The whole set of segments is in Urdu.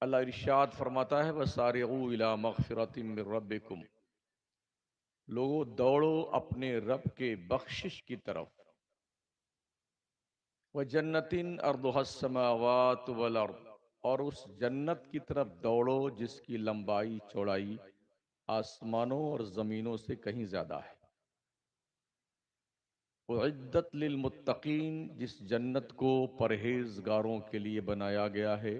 اللہ ارشاد فرماتا ہے وَسَارِعُوا إِلَىٰ مَغْفِرَةٍ مِّن رَّبِّكُمْ، لوگو دوڑو اپنے رب کے بخشش کی طرف، وَجَنَّةٍ أَرْضُهَا السَّمَاوَاتُ وَالْأَرْضُ، اور اس جنت کی طرف دوڑو جس کی لمبائی چوڑائی آسمانوں اور زمینوں سے کہیں زیادہ ہے، اعدت للمتقین، جس جنت کو پرہیزگاروں کے لیے بنایا گیا ہے،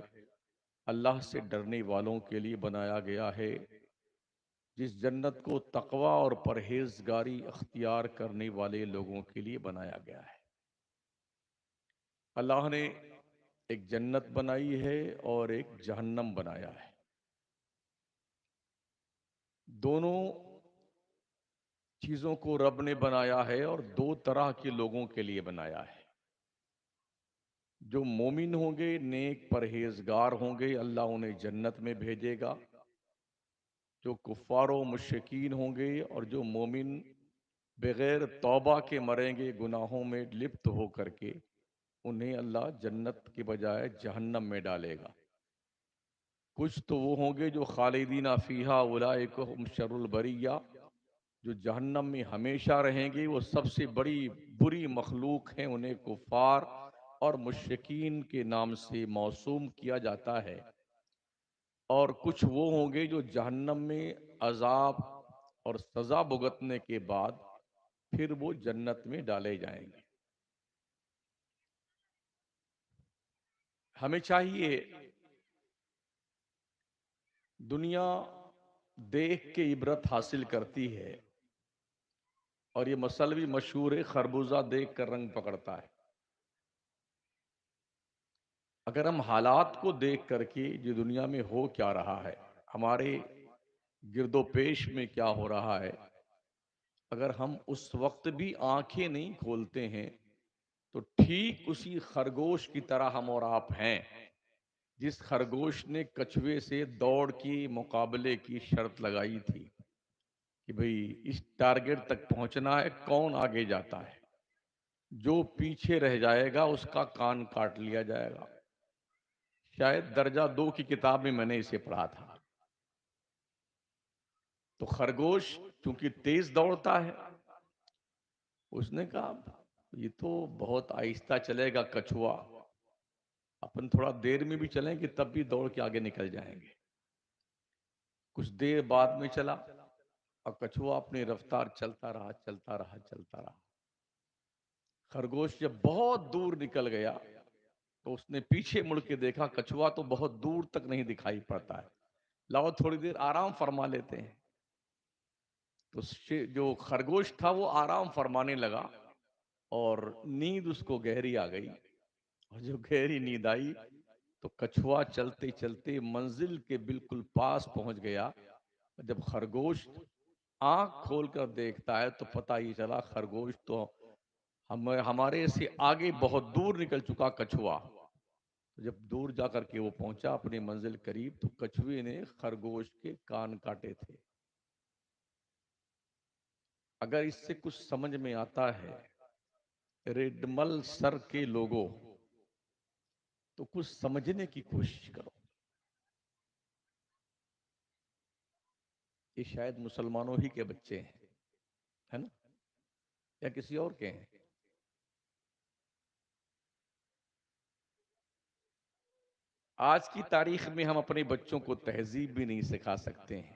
اللہ سے ڈرنے والوں کے لیے بنایا گیا ہے، جس جنت کو تقوی اور پرہیزگاری اختیار کرنے والے لوگوں کے لیے بنایا گیا ہے۔ اللہ نے ایک جنت بنائی ہے اور ایک جہنم بنایا ہے، دونوں چیزوں کو رب نے بنایا ہے اور دو طرح کے لوگوں کے لیے بنایا ہے۔ جو مومن ہوں گے، نیک پرہیزگار ہوں گے، اللہ انہیں جنت میں بھیجے گا۔ جو کفار و مشرکین ہوں گے اور جو مومن بغیر توبہ کے مریں گے، گناہوں میں لپت ہو کر کے، انہیں اللہ جنت کے بجائے جہنم میں ڈالے گا۔ کچھ تو وہ ہوں گے جو خالدین فیہا اولئک ہم شر البریہ، جو جہنم میں ہمیشہ رہیں گے، وہ سب سے بڑی بری مخلوق ہیں، انہیں کفار اور مشرکین کے نام سے موسوم کیا جاتا ہے۔ اور کچھ وہ ہوں گے جو جہنم میں عذاب اور سزا بھگتنے کے بعد پھر وہ جنت میں ڈالے جائیں گے۔ ہمیں چاہیے دنیا دیکھ کے عبرت حاصل کرتی ہے، اور یہ مسئلہ بھی مشہور ہے، خربوزہ دیکھ کر رنگ پکڑتا ہے۔ اگر ہم حالات کو دیکھ کر کے جو دنیا میں ہو کیا رہا ہے، ہمارے گرد و پیش میں کیا ہو رہا ہے، اگر ہم اس وقت بھی آنکھیں نہیں کھولتے ہیں تو ٹھیک اسی خرگوش کی طرح ہم اور آپ ہیں، جس خرگوش نے کچھوے سے دوڑ کی مقابلے کی شرط لگائی تھی کہ بھئی اس ٹارگٹ تک پہنچنا ہے، کون آگے جاتا ہے، جو پیچھے رہ جائے گا اس کا کان کاٹ لیا جائے گا۔ شاید درجہ 2 کی کتاب میں نے اسے پڑھا تھا۔ تو خرگوش چونکہ تیز دوڑتا ہے، اس نے کہا یہ تو بہت آہستہ چلے گا کچھوا، اپن تھوڑا دیر میں بھی چلیں گے تب بھی دوڑ کے آگے نکل جائیں گے۔ کچھ دیر بعد میں چلا اور کچھوا اپنی رفتار چلتا رہا چلتا رہا چلتا رہا۔ خرگوش جب بہت دور نکل گیا تو اس نے پیچھے مڑ کے دیکھا، کچھوا تو بہت دور تک نہیں دکھائی پڑتا ہے، لاؤ تھوڑی دیر آرام فرما لیتے ہیں۔ تو جو خرگوش تھا وہ آرام فرمانے لگا اور نیند اس کو گہری آ گئی، اور جو گہری نیند آئی تو کچھوا چلتے چلتے منزل کے بالکل پاس پہنچ گیا۔ جب خرگوش آنکھ کھول کر دیکھتا ہے تو پتہ ہی چلا خرگوش تو ہمارے سے آگے بہت دور نکل چکا کچھوا۔ جب دور جا کر کے وہ پہنچا اپنی منزل قریب تو کچھوے نے خرگوش کے کان کاٹے تھے۔ اگر اس سے کچھ سمجھ میں آتا ہے ریڈمل سر کے لوگوں تو کچھ سمجھنے کی کوشش کرو۔ یہ شاید مسلمانوں ہی کے بچے ہیں، ہے نا، یا کسی اور کے ہیں؟ آج کی تاریخ میں ہم اپنے بچوں کو تہذیب بھی نہیں سکھا سکتے ہیں۔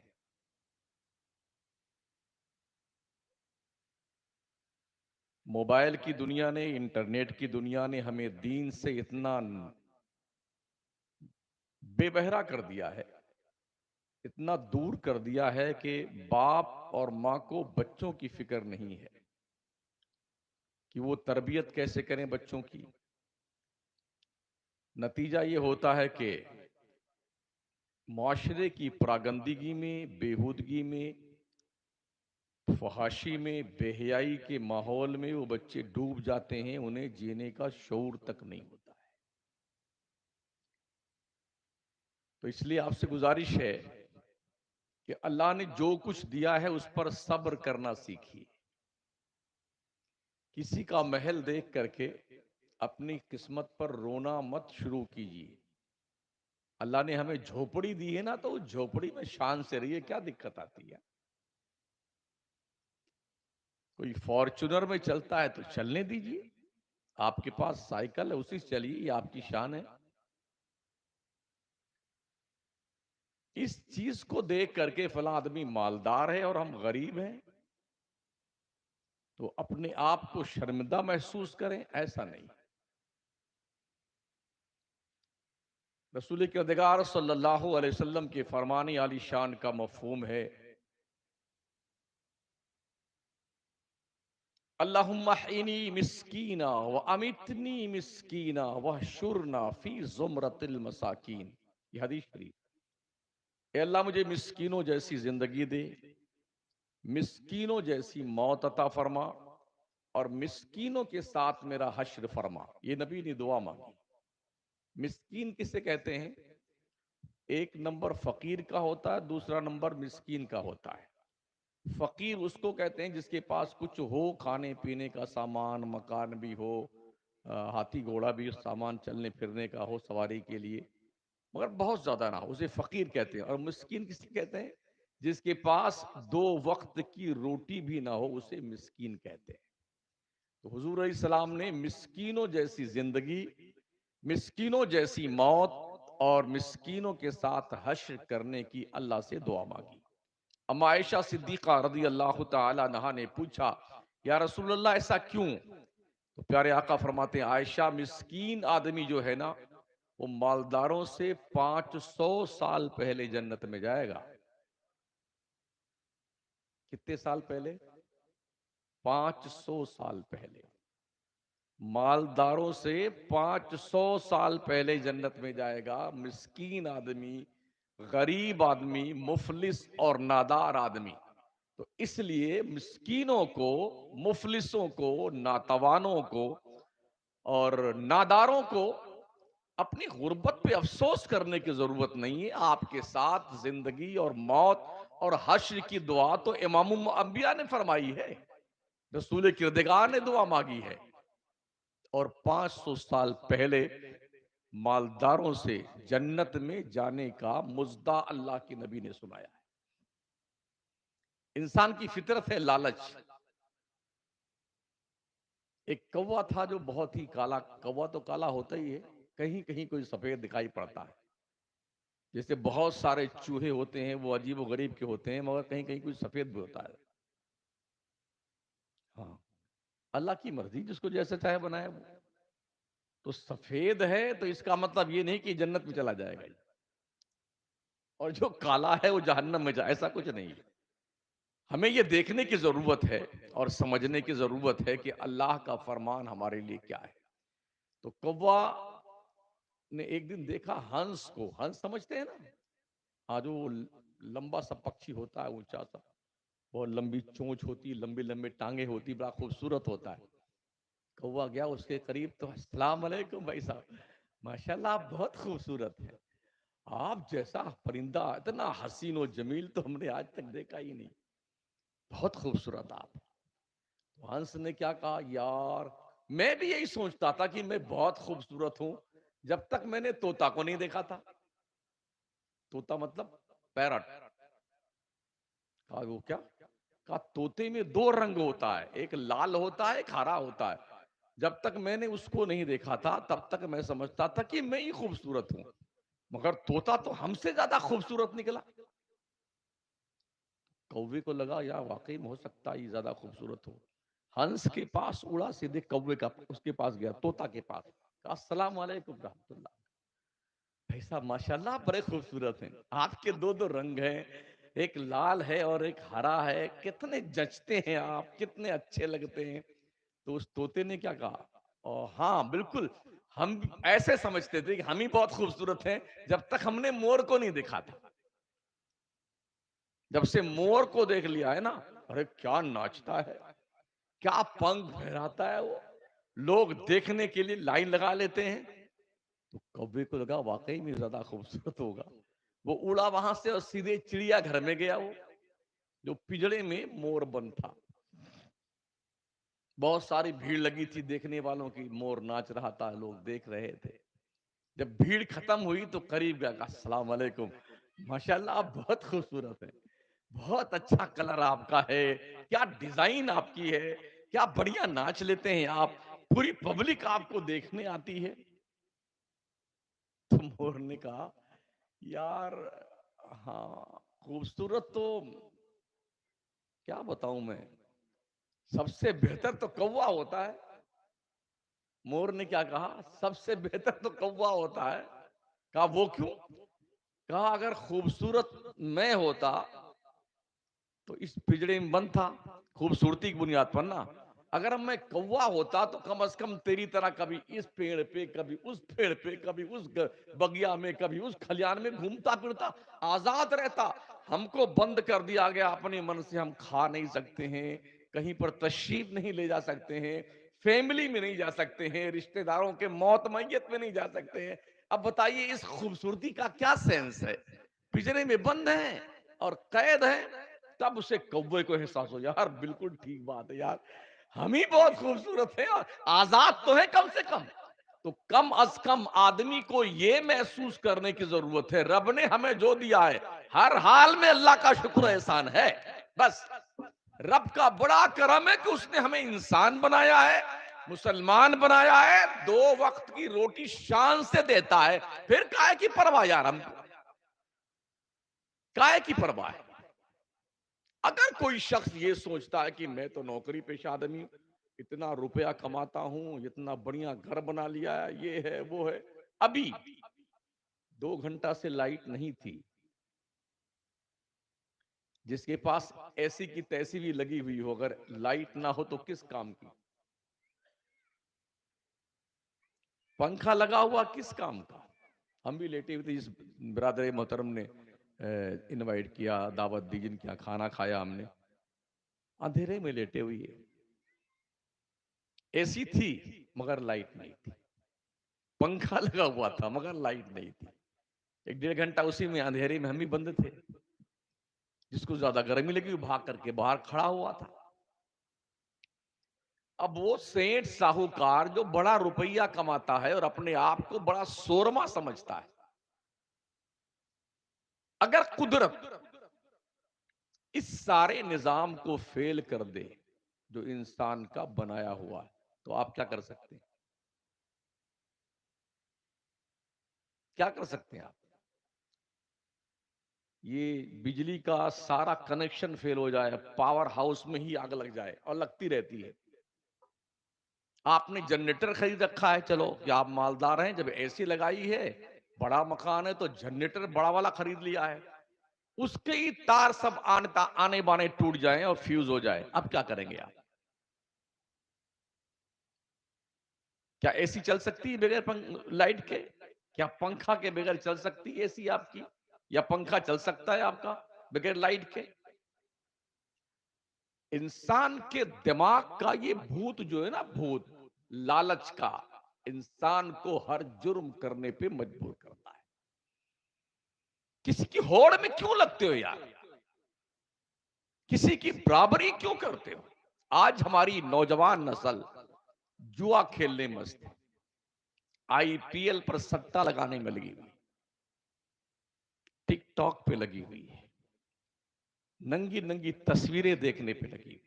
موبائل کی دنیا نے، انٹرنیٹ کی دنیا نے ہمیں دین سے اتنا بے بہرا کر دیا ہے، اتنا دور کر دیا ہے کہ باپ اور ماں کو بچوں کی فکر نہیں ہے کہ وہ تربیت کیسے کریں بچوں کی۔ نتیجہ یہ ہوتا ہے کہ معاشرے کی پراگندگی میں، بیہودگی میں، فحاشی میں، بے حیائی کے ماحول میں وہ بچے ڈوب جاتے ہیں، انہیں جینے کا شعور تک نہیں ہوتا ہے۔ تو اس لیے آپ سے گزارش ہے کہ اللہ نے جو کچھ دیا ہے اس پر صبر کرنا سیکھیے۔ کسی کا محل دیکھ کر کے اپنی قسمت پر رونا مت شروع کیجیے۔ اللہ نے ہمیں جھوپڑی دی ہے نا، تو اس جھوپڑی میں شان سے رہیے، کیا دقت آتی ہے؟ کوئی فارچونر میں چلتا ہے تو چلنے دیجیے، آپ کے پاس سائیکل ہے اسی سے چلیے، یہ آپ کی شان ہے۔ اس چیز کو دیکھ کر کے فلاں آدمی مالدار ہے اور ہم غریب ہیں تو اپنے آپ کو شرمندہ محسوس کریں، ایسا نہیں۔ رسول کردگار صلی اللہ علیہ وسلم کے فرمانے علی شان کا مفہوم ہے، اللہم احینی مسکینا وامیتنی مسکینا واحشرنا فی زمرۃ المساکین، یہ حدیث شریف۔ اے اللہ مجھے مسکینوں جیسی زندگی دے، مسکینوں جیسی موت عطا فرما، اور مسکینوں کے ساتھ میرا حشر فرما۔ یہ نبی نے دعا مانگی۔ مسکین کسے کہتے ہیں؟ ایک نمبر فقیر کا ہوتا ہے، دوسرا نمبر مسکین کا ہوتا ہے۔ فقیر اس کو کہتے ہیں جس کے پاس کچھ ہو، کھانے پینے کا سامان، مکان بھی ہو، ہاتھی گھوڑا بھی سامان چلنے پھرنے کا ہو سواری کے لیے، مگر بہت زیادہ نہ ہو، اسے فقیر کہتے ہیں۔ اور مسکین کسے کہتے ہیں؟ جس کے پاس 2 وقت کی روٹی بھی نہ ہو، اسے مسکین کہتے ہیں۔ تو حضور علیہ السلام نے مسکینوں جیسی زندگی، مسکینوں جیسی موت اور مسکینوں کے ساتھ حشر کرنے کی اللہ سے دعا مانگی۔ اما عائشہ صدیقہ رضی اللہ تعالی عنہا نے پوچھا، یا رسول اللہ ایسا کیوں؟ تو پیارے آقا فرماتے ہیں، عائشہ مسکین آدمی جو ہے نا، وہ مالداروں سے 500 سال پہلے جنت میں جائے گا۔ کتنے سال پہلے؟ 500 سال پہلے۔ مالداروں سے 500 سال پہلے جنت میں جائے گا مسکین آدمی، غریب آدمی، مفلس اور نادار آدمی۔ تو اس لیے مسکینوں کو، مفلسوں کو، ناتوانوں کو اور ناداروں کو اپنی غربت پہ افسوس کرنے کی ضرورت نہیں ہے۔ آپ کے ساتھ زندگی اور موت اور حشر کی دعا تو امام الانبیاء نے فرمائی ہے، رسول کردگار نے دعا مانگی ہے، اور 500 سال پہلے مالداروں سے جنت میں جانے کا مژدہ اللہ کے نبی نے سنایا ہے۔ انسان کی فطرت ہے لالچ۔ ایک کوا تھا جو بہت ہی کالا، کوا تو کالا ہوتا ہی ہے، کہیں کہیں کوئی سفید دکھائی پڑتا ہے۔ جیسے بہت سارے چوہے ہوتے ہیں، وہ عجیب و غریب کے ہوتے ہیں، مگر کہیں کہیں کوئی سفید بھی ہوتا ہے۔ ہاں، اللہ کی مرضی، جس کو جیسے چاہے بنائے وہ۔ تو سفید ہے تو اس کا مطلب یہ نہیں کہ جنت میں چلا جائے گا، اور جو کالا ہے وہ جہنم میں جائے، ایسا کچھ نہیں ہے۔ ہمیں یہ دیکھنے کی ضرورت ہے اور سمجھنے کی ضرورت ہے کہ اللہ کا فرمان ہمارے لیے کیا ہے۔ تو کوا نے ایک دن دیکھا ہنس کو، ہنس سمجھتے ہیں نا؟ ہاں، جو لمبا سا پکشی ہوتا ہے، اونچا سا، بہت لمبی چونچ ہوتی، لمبی لمبی ٹانگیں ہوتی، بڑا خوبصورت ہوتا ہے۔ کوا گیا اس کے قریب تو، السلام علیکم بھائی صاحب، ماشاءاللہ آپ بہت خوبصورت ہیں، آپ جیسا پرندہ اتنا حسین و جمیل تو ہم نے آج تک دیکھا ہی نہیں، بہت خوبصورت آپ۔ تو ہنس نے کیا کہا، یار میں بھی یہی سوچتا تھا کہ میں بہت خوبصورت ہوں، جب تک میں نے طوطا کو نہیں دیکھا تھا۔ طوطا مطلب پیرٹ۔ کہا وہ کیا؟ کہا طوطے میں 2 رنگ ہوتا ہے، ایک لال ہوتا ہے، ایک ہرا ہوتا ہے، جب تک میں نے اس کو نہیں دیکھا تھا تب تک میں سمجھتا تھا کہ میں ہی خوبصورت ہوں، مگر طوطا تو ہم سے زیادہ خوبصورت نکلا۔ کوے کو لگا یا واقعی میں ہو سکتا ہے یہ زیادہ خوبصورت ہو۔ ہنس کے پاس اڑا، سیدھے کوے کا اس کے پاس گیا، طوطا کے پاس، کہا السلام علیکم رحمت اللہ، بھائی صاحب ماشاءاللہ آپ بڑے خوبصورت ہیں، آپ کے 2 رنگ ہیں، ایک لال ہے اور ایک ہرا ہے، کتنے جچتے ہیں آپ، کتنے اچھے لگتے ہیں۔ تو اس طوطے نے کیا کہا، ہاں بالکل، ہم ایسے سمجھتے تھے کہ ہم ہی بہت خوبصورت ہیں جب تک ہم نے مور کو نہیں دیکھا تھا۔ جب سے مور کو دیکھ لیا ہے نا، ارے کیا ناچتا ہے، کیا پنکھ پھیراتا ہے وہ، لوگ دیکھنے کے لیے لائن لگا لیتے ہیں۔ تو کوے کو لگا واقعی میں زیادہ خوبصورت ہوگا، وہ اڑا وہاں سے اور سیدھے چڑیا گھر میں گیا، وہ جو پجڑے میں مور بند تھا۔ بہت ساری بھیڑ لگی تھی دیکھنے والوں کی، مور ناچ رہا تھا، لوگ دیکھ رہے تھے۔ جب بھیڑ ختم ہوئی تو قریب گیا، کہا السلام علیکم، ماشاءاللہ آپ بہت خوبصورت ہیں، بہت اچھا کلر آپ کا ہے، کیا ڈیزائن آپ کی ہے، کیا بڑھیا ناچ لیتے ہیں آپ، پوری پبلک آپ کو دیکھنے آتی ہے۔ تو مور نے کہا یار ہاں خوبصورت تو کیا بتاؤں میں، سب سے بہتر تو کوا ہوتا ہے۔ مور نے کیا کہا، سب سے بہتر تو کوا ہوتا ہے۔ کہا وہ کیوں؟ کہا اگر خوبصورت میں ہوتا تو اس پجڑے میں بند تھا، خوبصورتی کی بنیاد پر نا، اگر میں کوا ہوتا تو کم از کم تیری طرح کبھی اس پیڑ پہ، کبھی اس پیڑ پہ، کبھی اس بگیا میں، کبھی اس کھلیان میں گھومتا پھرتا، آزاد رہتا۔ ہم کو بند کر دیا گیا اپنے من سے، ہم کھا نہیں سکتے ہیں، کہیں پر تشریف نہیں لے جا سکتے ہیں، فیملی میں نہیں جا سکتے ہیں، رشتہ داروں کے موت میت میں نہیں جا سکتے ہیں۔ اب بتائیے اس خوبصورتی کا کیا سینس ہے؟ پجڑے میں بند ہیں اور قید ہیں۔ تب اسے کوے کو احساس ہو، یار بالکل ٹھیک بات ہے یار، ہم ہی بہت خوبصورت ہیں اور آزاد تو ہے کم سے کم۔ تو کم از کم آدمی کو یہ محسوس کرنے کی ضرورت ہے رب نے ہمیں جو دیا ہے ہر حال میں اللہ کا شکر احسان ہے۔ بس رب کا بڑا کرم ہے کہ اس نے ہمیں انسان بنایا ہے، مسلمان بنایا ہے، 2 وقت کی روٹی شان سے دیتا ہے، پھر کائے کی پرواہ یار، ہم کائے کی پرواہ ہے؟ اگر کوئی شخص یہ سوچتا ہے کہ میں تو نوکری پیشہ آدمی ہوں، اتنا روپیہ کماتا ہوں، اتنا بڑھیا گھر بنا لیا ہے، یہ ہے وہ ہے، ابھی 2 گھنٹہ سے لائٹ نہیں تھی، جس کے پاس ایسی کی تیسی بھی لگی ہوئی ہو، اگر لائٹ نہ ہو تو کس کام کی؟ پنکھا لگا ہوا کس کام کا؟ ہم بھی لیٹے ہوئے تھے، جس برادر محترم نے انوائٹ کیا، دعوت دی، جن کے یہاں کھانا کھایا ہم نے، اندھیرے میں لیٹے ہوئی ہے، اے سی تھی مگر لائٹ نہیں تھی، پنکھا لگا ہوا تھا مگر لائٹ نہیں تھی، 1 1.5 گھنٹہ اسی میں اندھیرے میں ہم بھی بند تھے، جس کو زیادہ گرمی لگی وہ بھاگ کر کے باہر کھڑا ہوا تھا۔ اب وہ سینٹ ساہوکار جو بڑا روپیہ کماتا ہے اور اپنے آپ کو بڑا سورما سمجھتا ہے، اگر قدرت اس سارے نظام کو فیل کر دے جو انسان کا بنایا ہوا ہے، تو آپ کیا کر سکتے ہیں؟ کیا کر سکتے ہیں آپ؟ یہ بجلی کا سارا کنیکشن فیل ہو جائے، پاور ہاؤس میں ہی آگ لگ جائے اور لگتی رہتی ہے، آپ نے جنریٹر خرید رکھا ہے، چلو کہ آپ مالدار ہیں، جب اے سی لگائی ہے، بڑا مکان ہے تو جنریٹر بڑا والا خرید لیا ہے، اس کے ہی تار سب آنے بانے ٹوٹ جائیں اور فیوز ہو جائے، اب کیا کریں گے آپ؟ کیا اے سی چل سکتی ہے بغیر لائٹ کے؟ کیا پنکھا کے بغیر چل سکتی ہے اے سی آپ کی؟ یا پنکھا چل سکتا ہے آپ کا بغیر لائٹ کے؟ انسان کے دماغ کا یہ بھوت جو ہے نا، بھوت لالچ کا، انسان کو ہر جرم کرنے پہ مجبور کرتا ہے۔ کسی کی ہوڑ میں کیوں لگتے ہو یار؟ کسی کی برابری کیوں کرتے ہو؟ آج ہماری نوجوان نسل جوا کھیلنے مست ہے، آئی پی ایل پر سٹا لگانے میں لگی ہوئی، ٹک ٹاک پہ لگی ہوئی ہے، ننگی ننگی تصویریں دیکھنے پہ لگی ہوئی،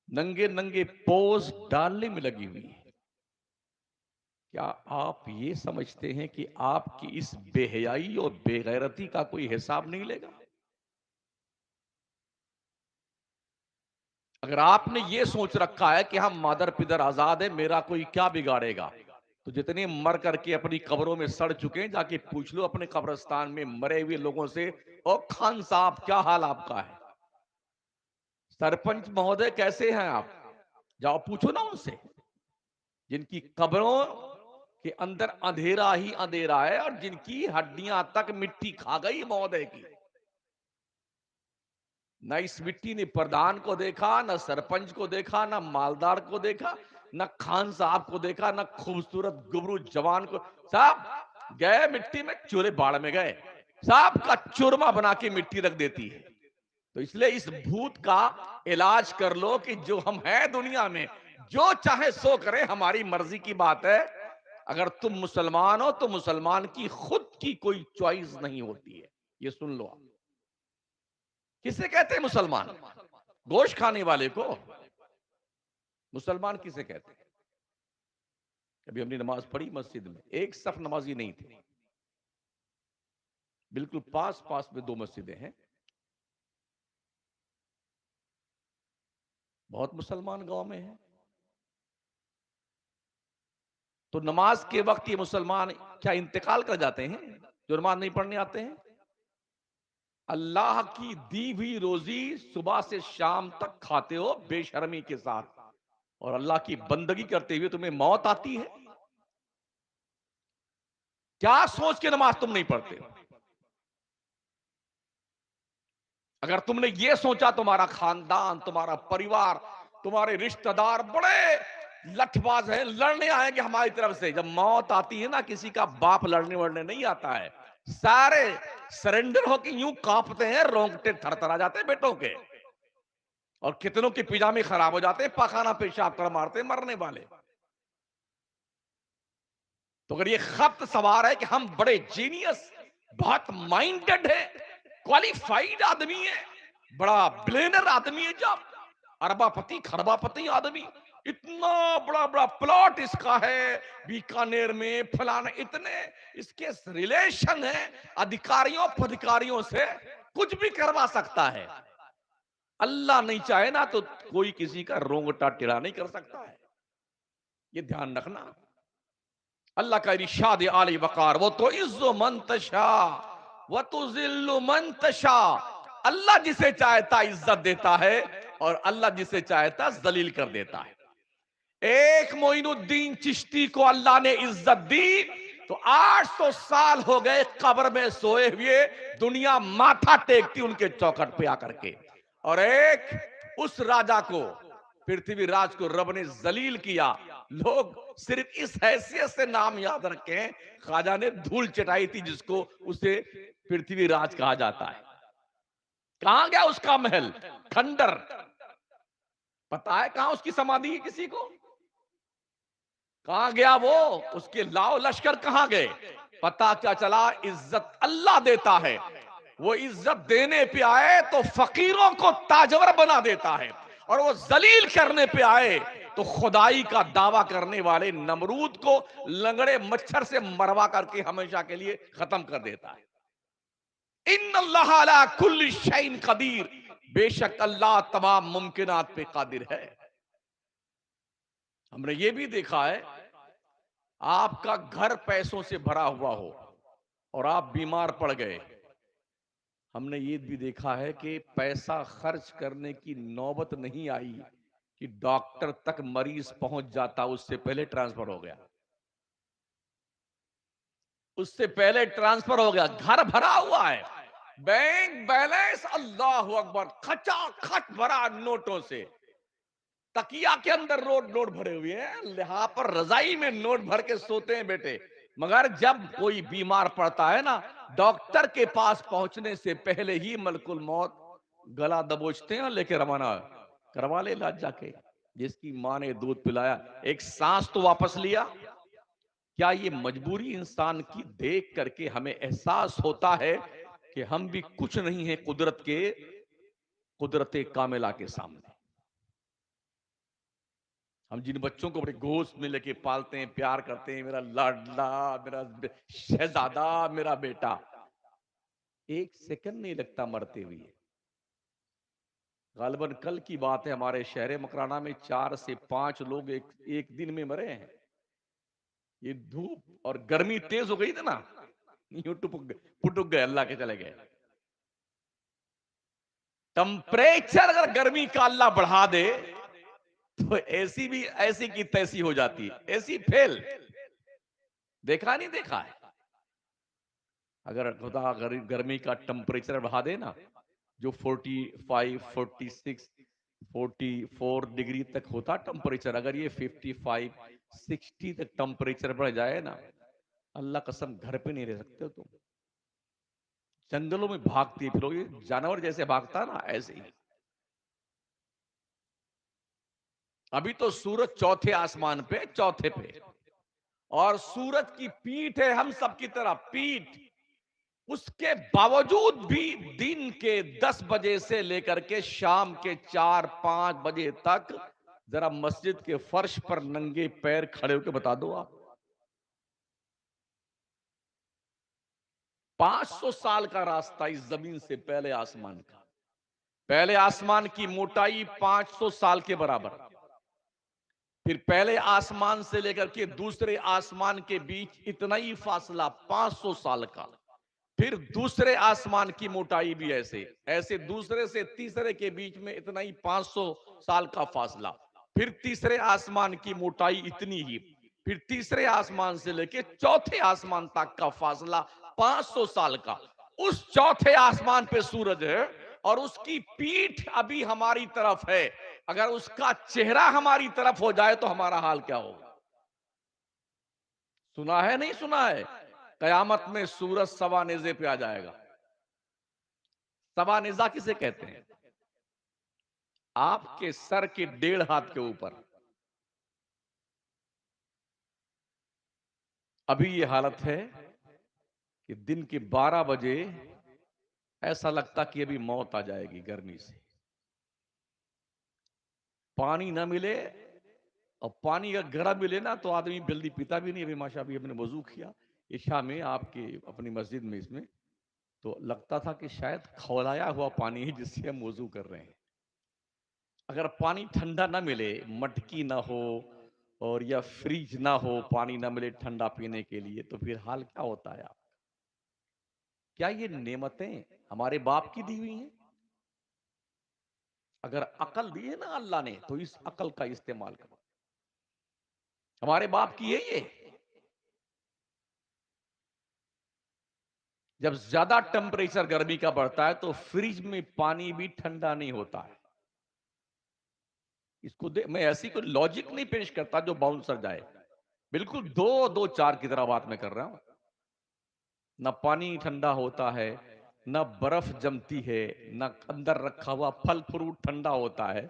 ننگے ننگے پوز ڈالنے میں لگی ہوئی ہے۔ کیا آپ یہ سمجھتے ہیں کہ آپ کی اس بے حیائی اور بے غیرتی کا کوئی حساب نہیں لے گا؟ اگر آپ نے یہ سوچ رکھا ہے کہ ہم مادر پدر آزاد ہیں، میرا کوئی کیا بگاڑے گا، تو جتنے مر کر کے اپنی قبروں میں سڑ چکے ہیں، جا کے پوچھ لو اپنے قبرستان میں مرے ہوئے لوگوں سے، او خان صاحب کیا حال آپ کا ہے، سرپنچ مہودے کیسے ہیں آپ، جاؤ پوچھو نا ان سے، جن کی قبروں کے اندر اندھیرا ہی اندھیرا ہے اور جن کی ہڈیاں تک مٹی کھا گئی مہودے کی۔ نہ اس مٹی نے پردھان کو دیکھا، نہ سرپنچ کو دیکھا، نہ مالدار کو دیکھا، نہ خان صاحب کو دیکھا، نہ خوبصورت گبرو جوان کو۔ صاحب گئے مٹی میں، چورے باڑ میں گئے، صاحب کا چورما بنا کے مٹی رکھ دیتی ہے۔ تو اس لیے اس بھوت کا علاج کر لو کہ جو ہم ہیں دنیا میں جو چاہے سو کرے، ہماری مرضی کی بات ہے، اگر تم مسلمان ہو تو مسلمان کی خود کی کوئی چوائس نہیں ہوتی ہے. یہ سن لو آپ. کسے کہتے ہیں مسلمان؟ گوشت کھانے والے کو مسلمان کسے کہتے ہیں؟ ابھی ہم نے نماز پڑھی مسجد میں، ایک صف نمازی نہیں تھے، بالکل پاس پاس میں 2 مسجدیں ہیں. بہت مسلمان گاؤں میں ہیں. تو نماز کے وقت یہ مسلمان کیا انتقال کر جاتے ہیں جو نماز نہیں پڑھنے آتے ہیں؟ اللہ کی دی ہوئی روزی صبح سے شام تک کھاتے ہو بے شرمی کے ساتھ، اور اللہ کی بندگی کرتے ہوئے تمہیں موت آتی ہے. کیا سوچ کے نماز تم نہیں پڑھتے؟ اگر تم نے یہ سوچا تمہارا خاندان، تمہارا پریوار، تمہارے رشتہ دار بڑے لٹھ باز ہیں، لڑنے آئیں گے ہماری طرف سے، جب موت آتی ہے نا کسی کا باپ لڑنے وڑنے نہیں آتا ہے، سارے سرنڈر ہو کے یوں کانپتے ہیں، رونگٹے تھر تھر آ جاتے ہیں بیٹوں کے، اور کتنوں کے پیجامے خراب ہو جاتے ہیں، پاخانہ پیشاب کر مارتے ہیں مرنے والے. تو اگر یہ خط سوار ہے کہ ہم بڑے جینیس، بہت مائنڈڈ ہے، کوالیفائیڈ آدمی ہے، بڑا بلینر آدمی ہے، جب اربا پتی خربا پتی آدمی، اتنا بڑا بڑا پلاٹ اس کا ہے بیکانیر میں فلانا، اتنے اس کے ریلیشن ہیں ادھیکاریوں پدھیکاریوں سے، کچھ بھی کروا سکتا ہے. اللہ نہیں چاہے نا تو کوئی کسی کا رونگٹا ٹیڑھا نہیں کر سکتا ہے. یہ دھیان رکھنا. اللہ کا ارشاد عالی وقار، وہ تو عز من تشاء وہ تو ذل من تشاء. اللہ جسے چاہتا عزت دیتا ہے اور اللہ جسے چاہتا ذلیل کر دیتا ہے. ایک معین الدین چشتی کو اللہ نے عزت دی تو 800 سال ہو گئے قبر میں سوئے ہوئے، دنیا ماتھا ٹیکتی ان کے چوکھٹ پہ آ کر کے. اور ایک اس راجا کو، پرتھوی راج کو رب نے ذلیل کیا. لوگ صرف اس حیثیت سے نام یاد رکھیں، خواجہ نے دھول چٹائی تھی جس کو، اسے پرتھوی راج کہا جاتا ہے. کہاں گیا اس کا محل؟ کھنڈر. پتا ہے کہاں اس کی سمادھی ہے کسی کو؟ کہاں گیا وہ؟ اس کے لاؤ لشکر کہاں گئے؟ پتا کیا چلا؟ عزت اللہ دیتا ہے. وہ عزت دینے پہ آئے تو فقیروں کو تاجور بنا دیتا ہے، اور وہ ذلیل کرنے پہ آئے تو خدائی کا دعویٰ کرنے والے نمرود کو لنگڑے مچھر سے مروا کر کے ہمیشہ کے لیے ختم کر دیتا ہے. ان اللہ علی کل شیء قدیر، بے شک اللہ تمام ممکنات پہ قادر ہے. ہم نے یہ بھی دیکھا ہے، آپ کا گھر پیسوں سے بھرا ہوا ہو اور آپ بیمار پڑ گئے، ہم نے یہ بھی دیکھا ہے کہ پیسہ خرچ کرنے کی نوبت نہیں آئی کہ ڈاکٹر تک مریض پہنچ جاتا، اس سے پہلے ٹرانسفر ہو گیا، اس سے پہلے ٹرانسفر ہو گیا. گھر بھرا ہوا ہے، بینک بیلنس اللہ اکبر کھچا کھچ بھرا نوٹوں سے، تکیا کے اندر نوٹ بھرے ہوئے ہیں، لحاظ پر رضائی میں نوٹ بھر کے سوتے ہیں بیٹے. مگر جب کوئی بیمار پڑتا ہے نا، ڈاکٹر کے پاس پہنچنے سے پہلے ہی ملک الموت گلا دبوچتے ہیں اور لے کے روانہ کروا لے علاج جا کے. جس کی ماں نے دودھ پلایا، ایک سانس تو واپس لیا. کیا یہ مجبوری انسان کی دیکھ کر کے ہمیں احساس ہوتا ہے کہ ہم بھی کچھ نہیں ہیں قدرت کاملہ کے سامنے؟ ہم جن بچوں کو بڑے گوشت میں لے کے پالتے ہیں، پیار کرتے ہیں، میرا لاڈلا، میرا شہزادہ، میرا بیٹا، ایک سیکنڈ نہیں لگتا مرتے ہوئے. غالباً کل کی بات ہے، ہمارے شہر مکرانہ میں 4 سے 5 لوگ ایک دن میں مرے ہیں. یہ دھوپ اور گرمی تیز ہو گئی تھی نا، یوں پٹک گئے، اللہ کے چلے گئے. ٹمپریچر اگر گرمی کا اللہ بڑھا دے تو ایسی بھی ایسی کی تیسی ہو جاتی ہے، ایسی پھیل. دیکھا نہیں دیکھا ہے؟ اگر خدا گرمی کا ٹمپریچر بڑھا دے نا، جو 45 46 44 ڈگری تک ہوتا ٹمپریچر، اگر یہ 55 60 تک ٹمپریچر بڑھ جائے نا، اللہ قسم گھر پہ نہیں رہ سکتے تم. جنگلوں میں بھاگتی پھرو، یہ جانور جیسے بھاگتا نا ایسے ہی. ابھی تو سورج چوتھے آسمان پہ، چوتھے پہ، اور سورج کی پیٹھ ہے ہم سب کی طرح پیٹھ، اس کے باوجود بھی دن کے 10 بجے سے لے کر کے شام کے 4-5 بجے تک ذرا مسجد کے فرش پر ننگے پیر کھڑے ہو کے بتا دو آپ، 500 سال کا راستہ اس زمین سے پہلے آسمان کا، پہلے آسمان کی موٹائی 500 سال کے برابر، پھر پہلے آسمان سے لے کر کے دوسرے آسمان کے بیچ اتنا ہی فاصلہ 500 سال کا، پھر دوسرے آسمان کی موٹائی بھی ایسے ایسے دوسرے سے تیسرے کے بیچ میں اتنا ہی 500 سال کا فاصلہ، پھر تیسرے آسمان کی موٹائی اتنی ہی، پھر تیسرے آسمان سے لے کے چوتھے آسمان تک کا فاصلہ 500 سال کا، اس چوتھے آسمان پہ سورج ہے اور اس کی پیٹھ ابھی ہماری طرف ہے، اگر اس کا چہرہ ہماری طرف ہو جائے تو ہمارا حال کیا ہوگا؟ سنا ہے نہیں سنا ہے؟ قیامت میں سورج سوا نیزے پہ آ جائے گا۔ سوا نیزہ کسے کہتے ہیں؟ آپ کے سر کے 1.5 ہاتھ کے اوپر۔ ابھی یہ حالت ہے کہ دن کے 12 بجے ایسا لگتا کہ ابھی موت آ جائے گی گرمی سے، پانی نہ ملے، اور پانی اگر گرم ملے نا تو آدمی جلدی پیتا بھی نہیں۔ ابھی ماشاء اللہ ہم نے وضو کیا عشاء میں آپ کی اپنی مسجد میں، اس میں تو لگتا تھا کہ شاید کھولایا ہوا پانی ہے جس سے ہم وضو کر رہے ہیں۔ اگر پانی ٹھنڈا نہ ملے، مٹکی نہ ہو اور یا فریج نہ ہو، پانی نہ ملے ٹھنڈا پینے کے لیے، تو پھر حال کیا ہوتا ہے آپ؟ کیا یہ نعمتیں ہمارے باپ کی دی ہوئی ہیں؟ اگر عقل دی ہے نا اللہ نے تو اس عقل کا استعمال کرو۔ ہمارے باپ کی ہے یہ۔ جب زیادہ ٹمپریچر گرمی کا بڑھتا ہے تو فریج میں پانی بھی ٹھنڈا نہیں ہوتا ہے۔ اس کو میں ایسی کوئی لاجک نہیں پیش کرتا جو باؤنسر جائے، بالکل 2-2-4 کی طرح بات میں کر رہا ہوں۔ نہ پانی ٹھنڈا ہوتا ہے، نہ برف جمتی ہے، نہ اندر رکھا ہوا پھل فروٹ ٹھنڈا ہوتا ہے۔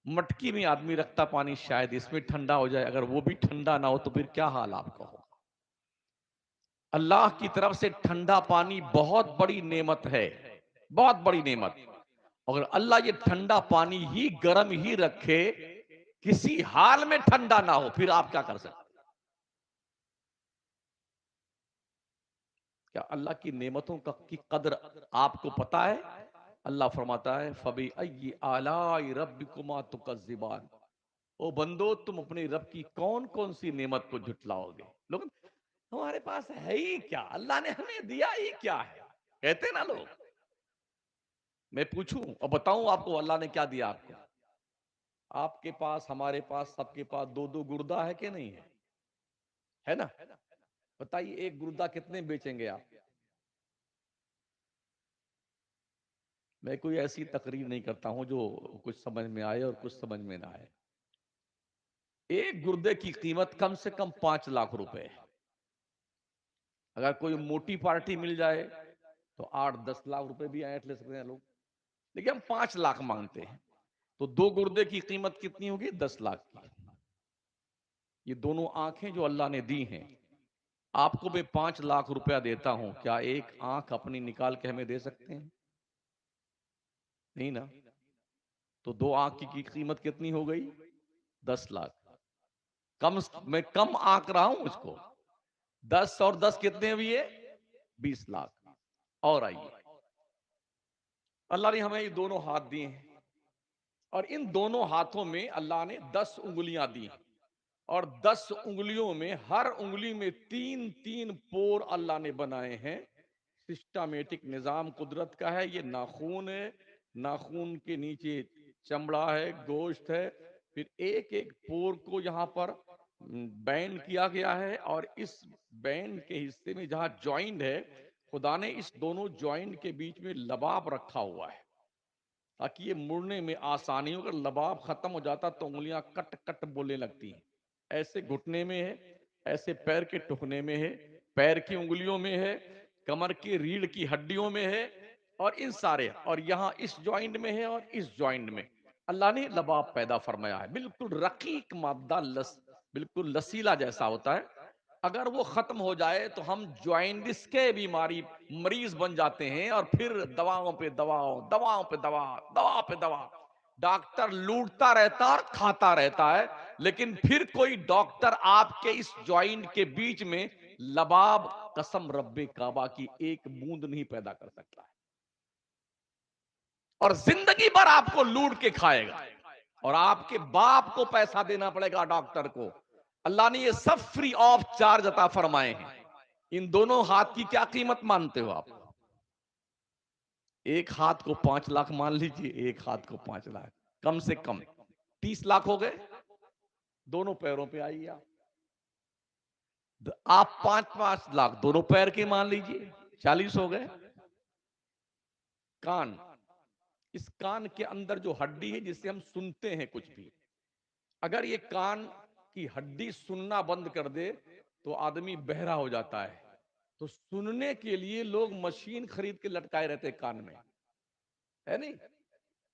مٹکی میں آدمی رکھتا پانی شاید اس میں ٹھنڈا ہو جائے، اگر وہ بھی ٹھنڈا نہ ہو تو پھر کیا حال آپ کا ہوگا؟ اللہ کی طرف سے ٹھنڈا پانی بہت بڑی نعمت ہے، بہت بڑی نعمت۔ اگر اللہ یہ ٹھنڈا پانی ہی گرم ہی رکھے، کسی حال میں ٹھنڈا نہ ہو، پھر آپ کیا کر سکتے؟ کیا اللہ کی نعمتوں کی قدر آپ کو پتا ہے؟ اللہ فرماتا ہے فَبِأَيِّ آلَاءِ رَبِّكُمَا تُكَذِّبَانِ، او بندو تم اپنی رب کی کون کون سی نعمت کو جھٹلاؤ گے؟ لوگ ہمارے پاس ہے ہی کیا، اللہ نے ہمیں دیا ہی کیا ہے، کہتے نا لوگ۔ میں پوچھوں اور بتاؤں آپ کو اللہ نے کیا دیا آپ کو؟ آپ کے پاس، ہمارے پاس، سب کے پاس 2-2 گردہ ہے کہ نہیں ہے؟ ہے نا؟ بتائیے ایک گردہ کتنے بیچیں گے آپ؟ میں کوئی ایسی تقریر نہیں کرتا ہوں جو کچھ سمجھ میں آئے اور کچھ سمجھ میں نہ آئے۔ ایک گردے کی قیمت کم سے کم 5 لاکھ روپے ہے۔ اگر کوئی موٹی پارٹی مل جائے تو 8-10 لاکھ روپے بھی اینٹ لے سکتے ہیں لوگ، لیکن ہم 5 لاکھ مانگتے ہیں، تو 2 گردے کی قیمت کتنی ہوگی؟ 10 لاکھ کی۔ یہ دونوں آنکھیں جو اللہ نے دی ہیں، آپ کو میں 5 لاکھ روپیہ دیتا ہوں، کیا ایک آنکھ اپنی نکال کے ہمیں دے سکتے ہیں؟ نہیں نا؟ تو 2 آنکھ کی قیمت کتنی ہو گئی؟ 10 لاکھ۔ میں کم آنک رہا ہوں اس کو، 10 اور 10 کتنے ہوئے؟ 20 لاکھ۔ اور آئیے، اللہ نے ہمیں یہ دونوں ہاتھ دیے ہیں، اور ان دونوں ہاتھوں میں اللہ نے 10 انگلیاں دی، اور 10 انگلیوں میں ہر انگلی میں 3-3 پور اللہ نے بنائے ہیں۔ سسٹمیٹک نظام قدرت کا ہے۔ یہ ناخون ہے، ناخون کے نیچے چمڑا ہے، گوشت ہے، پھر ایک ایک پور کو یہاں پر بینڈ کیا گیا ہے، اور اس بینڈ کے حصے میں جہاں جوائنٹ ہے، خدا نے اس دونوں جوائنٹ کے بیچ میں لباب رکھا ہوا ہے تاکہ یہ مڑنے میں آسانی ہو۔ اگر لباب ختم ہو جاتا تو انگلیاں کٹ کٹ بولنے لگتی ہیں۔ ایسے گھٹنے میں ہے، ایسے پیر کے ٹکنے میں ہے، پیر کی انگلیوں میں ہے، کمر کی ریڑھ کی ہڈیوں میں ہے، اور ان سارے، اور یہاں اس جوائنٹ میں ہے اور اس جوائنٹ میں اللہ نے لباب پیدا فرمایا ہے۔ بالکل رقیق مادہ، بالکل لسیلا جیسا ہوتا ہے، اگر وہ ختم ہو جائے تو ہم جوائنٹس کے بیماری مریض بن جاتے ہیں، اور پھر دواؤں پہ دواؤں، دواؤں پہ دوا، دوا پہ دوا، ڈاکٹر لوٹتا رہتا اور کھاتا رہتا ہے، لیکن پھر کوئی ڈاکٹر آپ کے اس جوائنٹ کے بیچ میں لباب قسم رب کعبہ کی ایک بوند نہیں پیدا کر سکتا ہے، اور زندگی بھر آپ کو لوٹ کے کھائے گا، اور آپ کے باپ کو پیسہ دینا پڑے گا ڈاکٹر کو۔ اللہ نے یہ سب فری آف چارج عطا فرمائے ہیں۔ ان دونوں ہاتھ کی کیا قیمت مانتے ہو آپ؟ ایک ہاتھ کو 5 لاکھ مان لیجئے، ایک ہاتھ کو 5 لاکھ، کم سے کم 30 لاکھ ہو گئے۔ دونوں پیروں پہ آئیے آپ 5 لاکھ دونوں پیر کے مان لیجئے، 40 ہو گئے۔ کان، اس کان کے اندر جو ہڈی ہے جس سے ہم سنتے ہیں کچھ بھی، اگر یہ کان کی ہڈی سننا بند کر دے تو آدمی بہرا ہو جاتا ہے، تو سننے کے لیے لوگ مشین خرید کے لٹکائے رہتے کان میں، ہے نہیں؟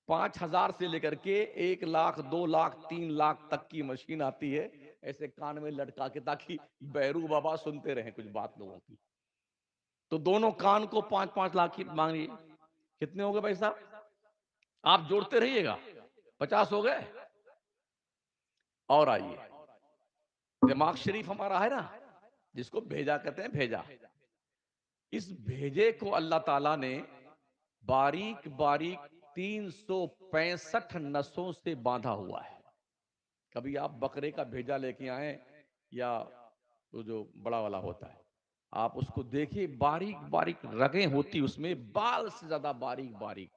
5,000 سے لے کر کے 1 لاکھ 2 لاکھ 3 لاکھ تک کی مشین آتی ہے ایسے کان میں لٹکا کے، تاکہ بہرو بابا سنتے رہیں کچھ بات لوگوں کی۔ تو دونوں کان کو 5-5 لاکھ کی مانگیے، کتنے ہو گئے بھائی صاحب؟ آپ جوڑتے رہیے گا، 50 ہو گئے۔ اور آئیے، دماغ شریف ہمارا ہے نا، جس کو بھیجا کہتے ہیں، بھیجا، اس بھیجے کو اللہ تعالیٰ نے باریک باریک 365 نسوں سے باندھا ہوا ہے۔ کبھی آپ بکرے کا بھیجا لے کے آئیں، یا وہ جو بڑا والا ہوتا ہے، آپ اس کو دیکھیں، باریک باریک رگیں ہوتی اس میں، بال سے زیادہ باریک باریک۔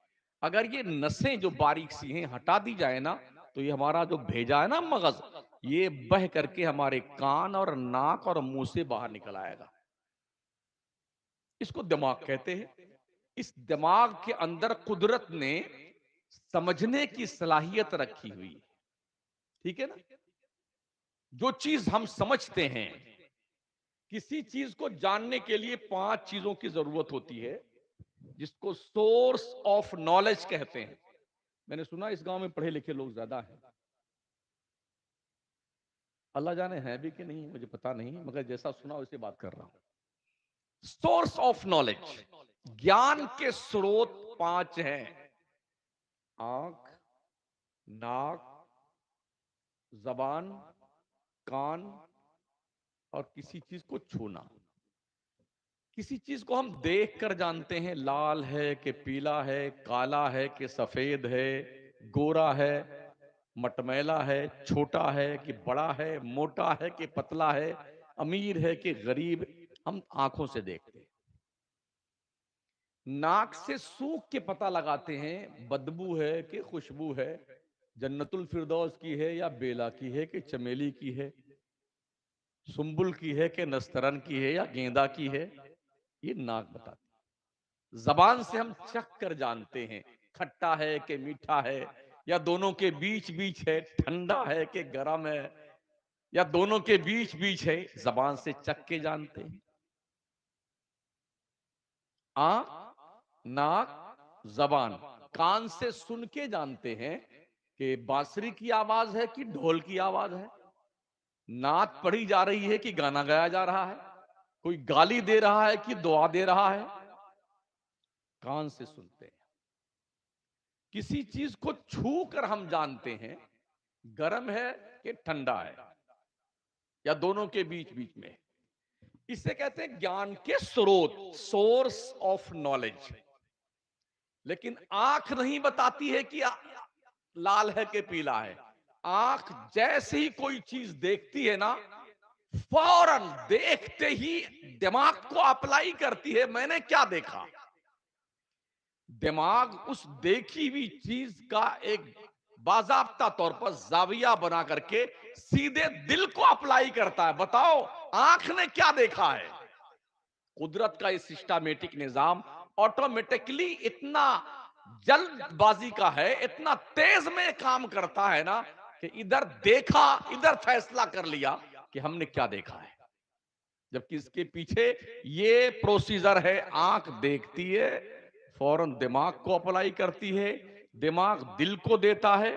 اگر یہ نسیں جو باریک سی ہیں ہٹا دی جائے نا، تو یہ ہمارا جو بھیجا ہے نا مغز، یہ بہ کر کے ہمارے کان اور ناک اور منہ سے باہر نکل آئے گا۔ اس کو دماغ کہتے ہیں۔ اس دماغ کے اندر قدرت نے سمجھنے کی صلاحیت رکھی ہوئی، ٹھیک ہے نا؟ جو چیز ہم سمجھتے ہیں، کسی چیز کو جاننے کے لیے 5 چیزوں کی ضرورت ہوتی ہے، جس کو سورس آف نالج کہتے ہیں۔ میں نے سنا اس گاؤں میں پڑھے لکھے لوگ زیادہ ہیں، اللہ جانے ہیں بھی کہ نہیں مجھے پتا نہیں، مگر جیسا سنا ویسے بات کر رہا ہوں۔ سورس آف نالج، گیان کے سروت 5 ہیں: آنکھ، ناک، زبان، کان، اور کسی چیز کو چھونا۔ کسی چیز کو ہم دیکھ کر جانتے ہیں، لال ہے کہ پیلا ہے، کالا ہے کہ سفید ہے، گورا ہے، مٹمیلا ہے، چھوٹا ہے کہ بڑا ہے، موٹا ہے کہ پتلا ہے، امیر ہے کہ غریب، ہم آنکھوں سے دیکھتے ہیں۔ ناک سے سونکھ کے پتہ لگاتے ہیں بدبو ہے کہ خوشبو ہے، جنت الفردوس کی ہے یا بیلا کی ہے کہ چمیلی کی ہے، سنبل کی ہے کہ نسترن کی ہے یا گیندا کی ہے، یہ ناک بتاتی۔ زبان سے ہم چکھ کر جانتے ہیں کھٹا ہے کہ میٹھا ہے، یا دونوں کے بیچ بیچ ہے، ٹھنڈا ہے کہ گرم ہے، یا دونوں کے بیچ بیچ ہے، زبان سے چکھ کے جانتے ہیں۔ آنکھ، ناک، زبان، کان سے سن کے جانتے ہیں کہ بانسری کی آواز ہے کہ ڈھول کی آواز ہے، نعت پڑھی جا رہی ہے کہ گانا گایا جا رہا ہے، کوئی گالی دے رہا ہے کہ دعا دے رہا ہے، کان سے سنتے ہیں۔ کسی چیز کو چھو کر ہم جانتے ہیں گرم ہے کہ ٹھنڈا ہے، یا دونوں کے بیچ بیچ میں۔ اسے کہتے ہیں گیان کے سروت، سورس آف نالج۔ لیکن آنکھ نہیں بتاتی ہے کہ لال ہے کہ پیلا ہے۔ آنکھ جیسے ہی کوئی چیز دیکھتی ہے نا، فوراً دیکھتے ہی دماغ کو اپلائی کرتی ہے، میں نے کیا دیکھا۔ دماغ اس دیکھی ہوئی چیز کا ایک باضابطہ طور پر زاویہ بنا کر کے سیدھے دل کو اپلائی کرتا ہے۔ بتاؤ آنکھ نے کیا دیکھا ہے؟ قدرت کا یہ سسٹمیٹک نظام آٹومیٹکلی اتنا جلد بازی کا ہے، اتنا تیز میں کام کرتا ہے نا، کہ ادھر دیکھا ادھر فیصلہ کر لیا کہ ہم نے کیا دیکھا ہے، جبکہ اس کے پیچھے یہ پروسیجر ہے۔ آنکھ دیکھتی ہے، فوراً دماغ کو اپلائی کرتی ہے، دماغ دل کو دیتا ہے،